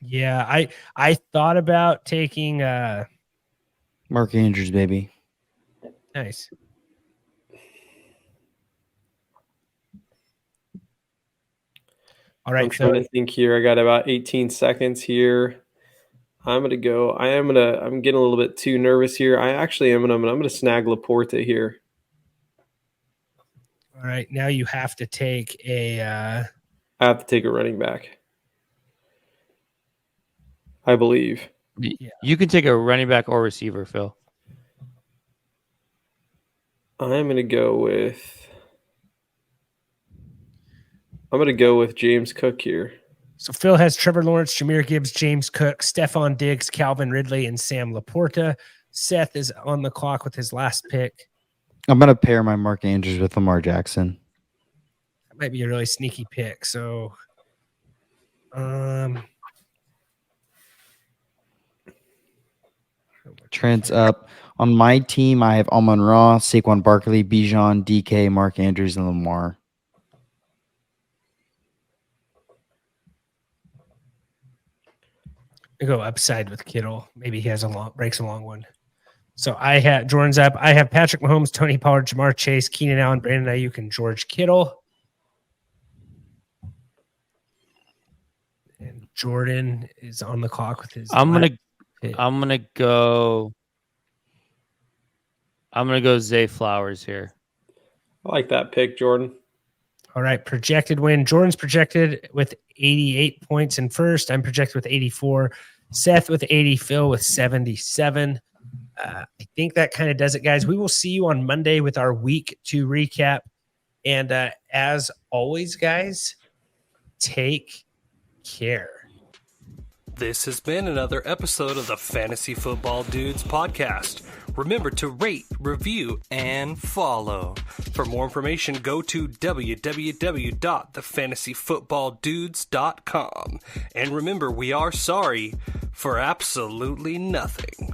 Yeah, I thought about taking Mark Andrews, baby. nice. All right, I'm trying to think here. I got about 18 seconds here. I'm getting a little bit too nervous here. I actually am I'm gonna snag Laporte here. All right, now you have to take a I have to take a running back, I believe. Yeah. You can take a running back or receiver, Phil. I'm gonna go with James Cook here. So Phil has Trevor Lawrence, Jahmyr Gibbs, James Cook, Stephon Diggs, Calvin Ridley, and Sam Laporta. Seth is on the clock with his last pick. I'm going to pair my Mark Andrews with Lamar Jackson. That might be a really sneaky pick. So, Trent's up. On my team, I have Amon-Ra, Saquon Barkley, Bijan, DK, Mark Andrews, and Lamar. I go upside with Kittle. Maybe he breaks a long one. So I have Jordan's up. I have Patrick Mahomes, Tony Pollard, Jamar Chase, Keenan Allen, Brandon Ayuk, and George Kittle. And Jordan is on the clock with his. I'm gonna go Zay Flowers here. I like that pick, Jordan. All right, projected win. Jordan's projected with 88 points in first. I'm projected with 84. Seth with 80. Phil with 77. I think that kind of does it, guys. We will see you on Monday with our week 2 recap. And as always, guys, take care. This has been another episode of the Fantasy Football Dudes podcast. Remember to rate, review, and follow. For more information, go to www.thefantasyfootballdudes.com. And remember, we are sorry for absolutely nothing.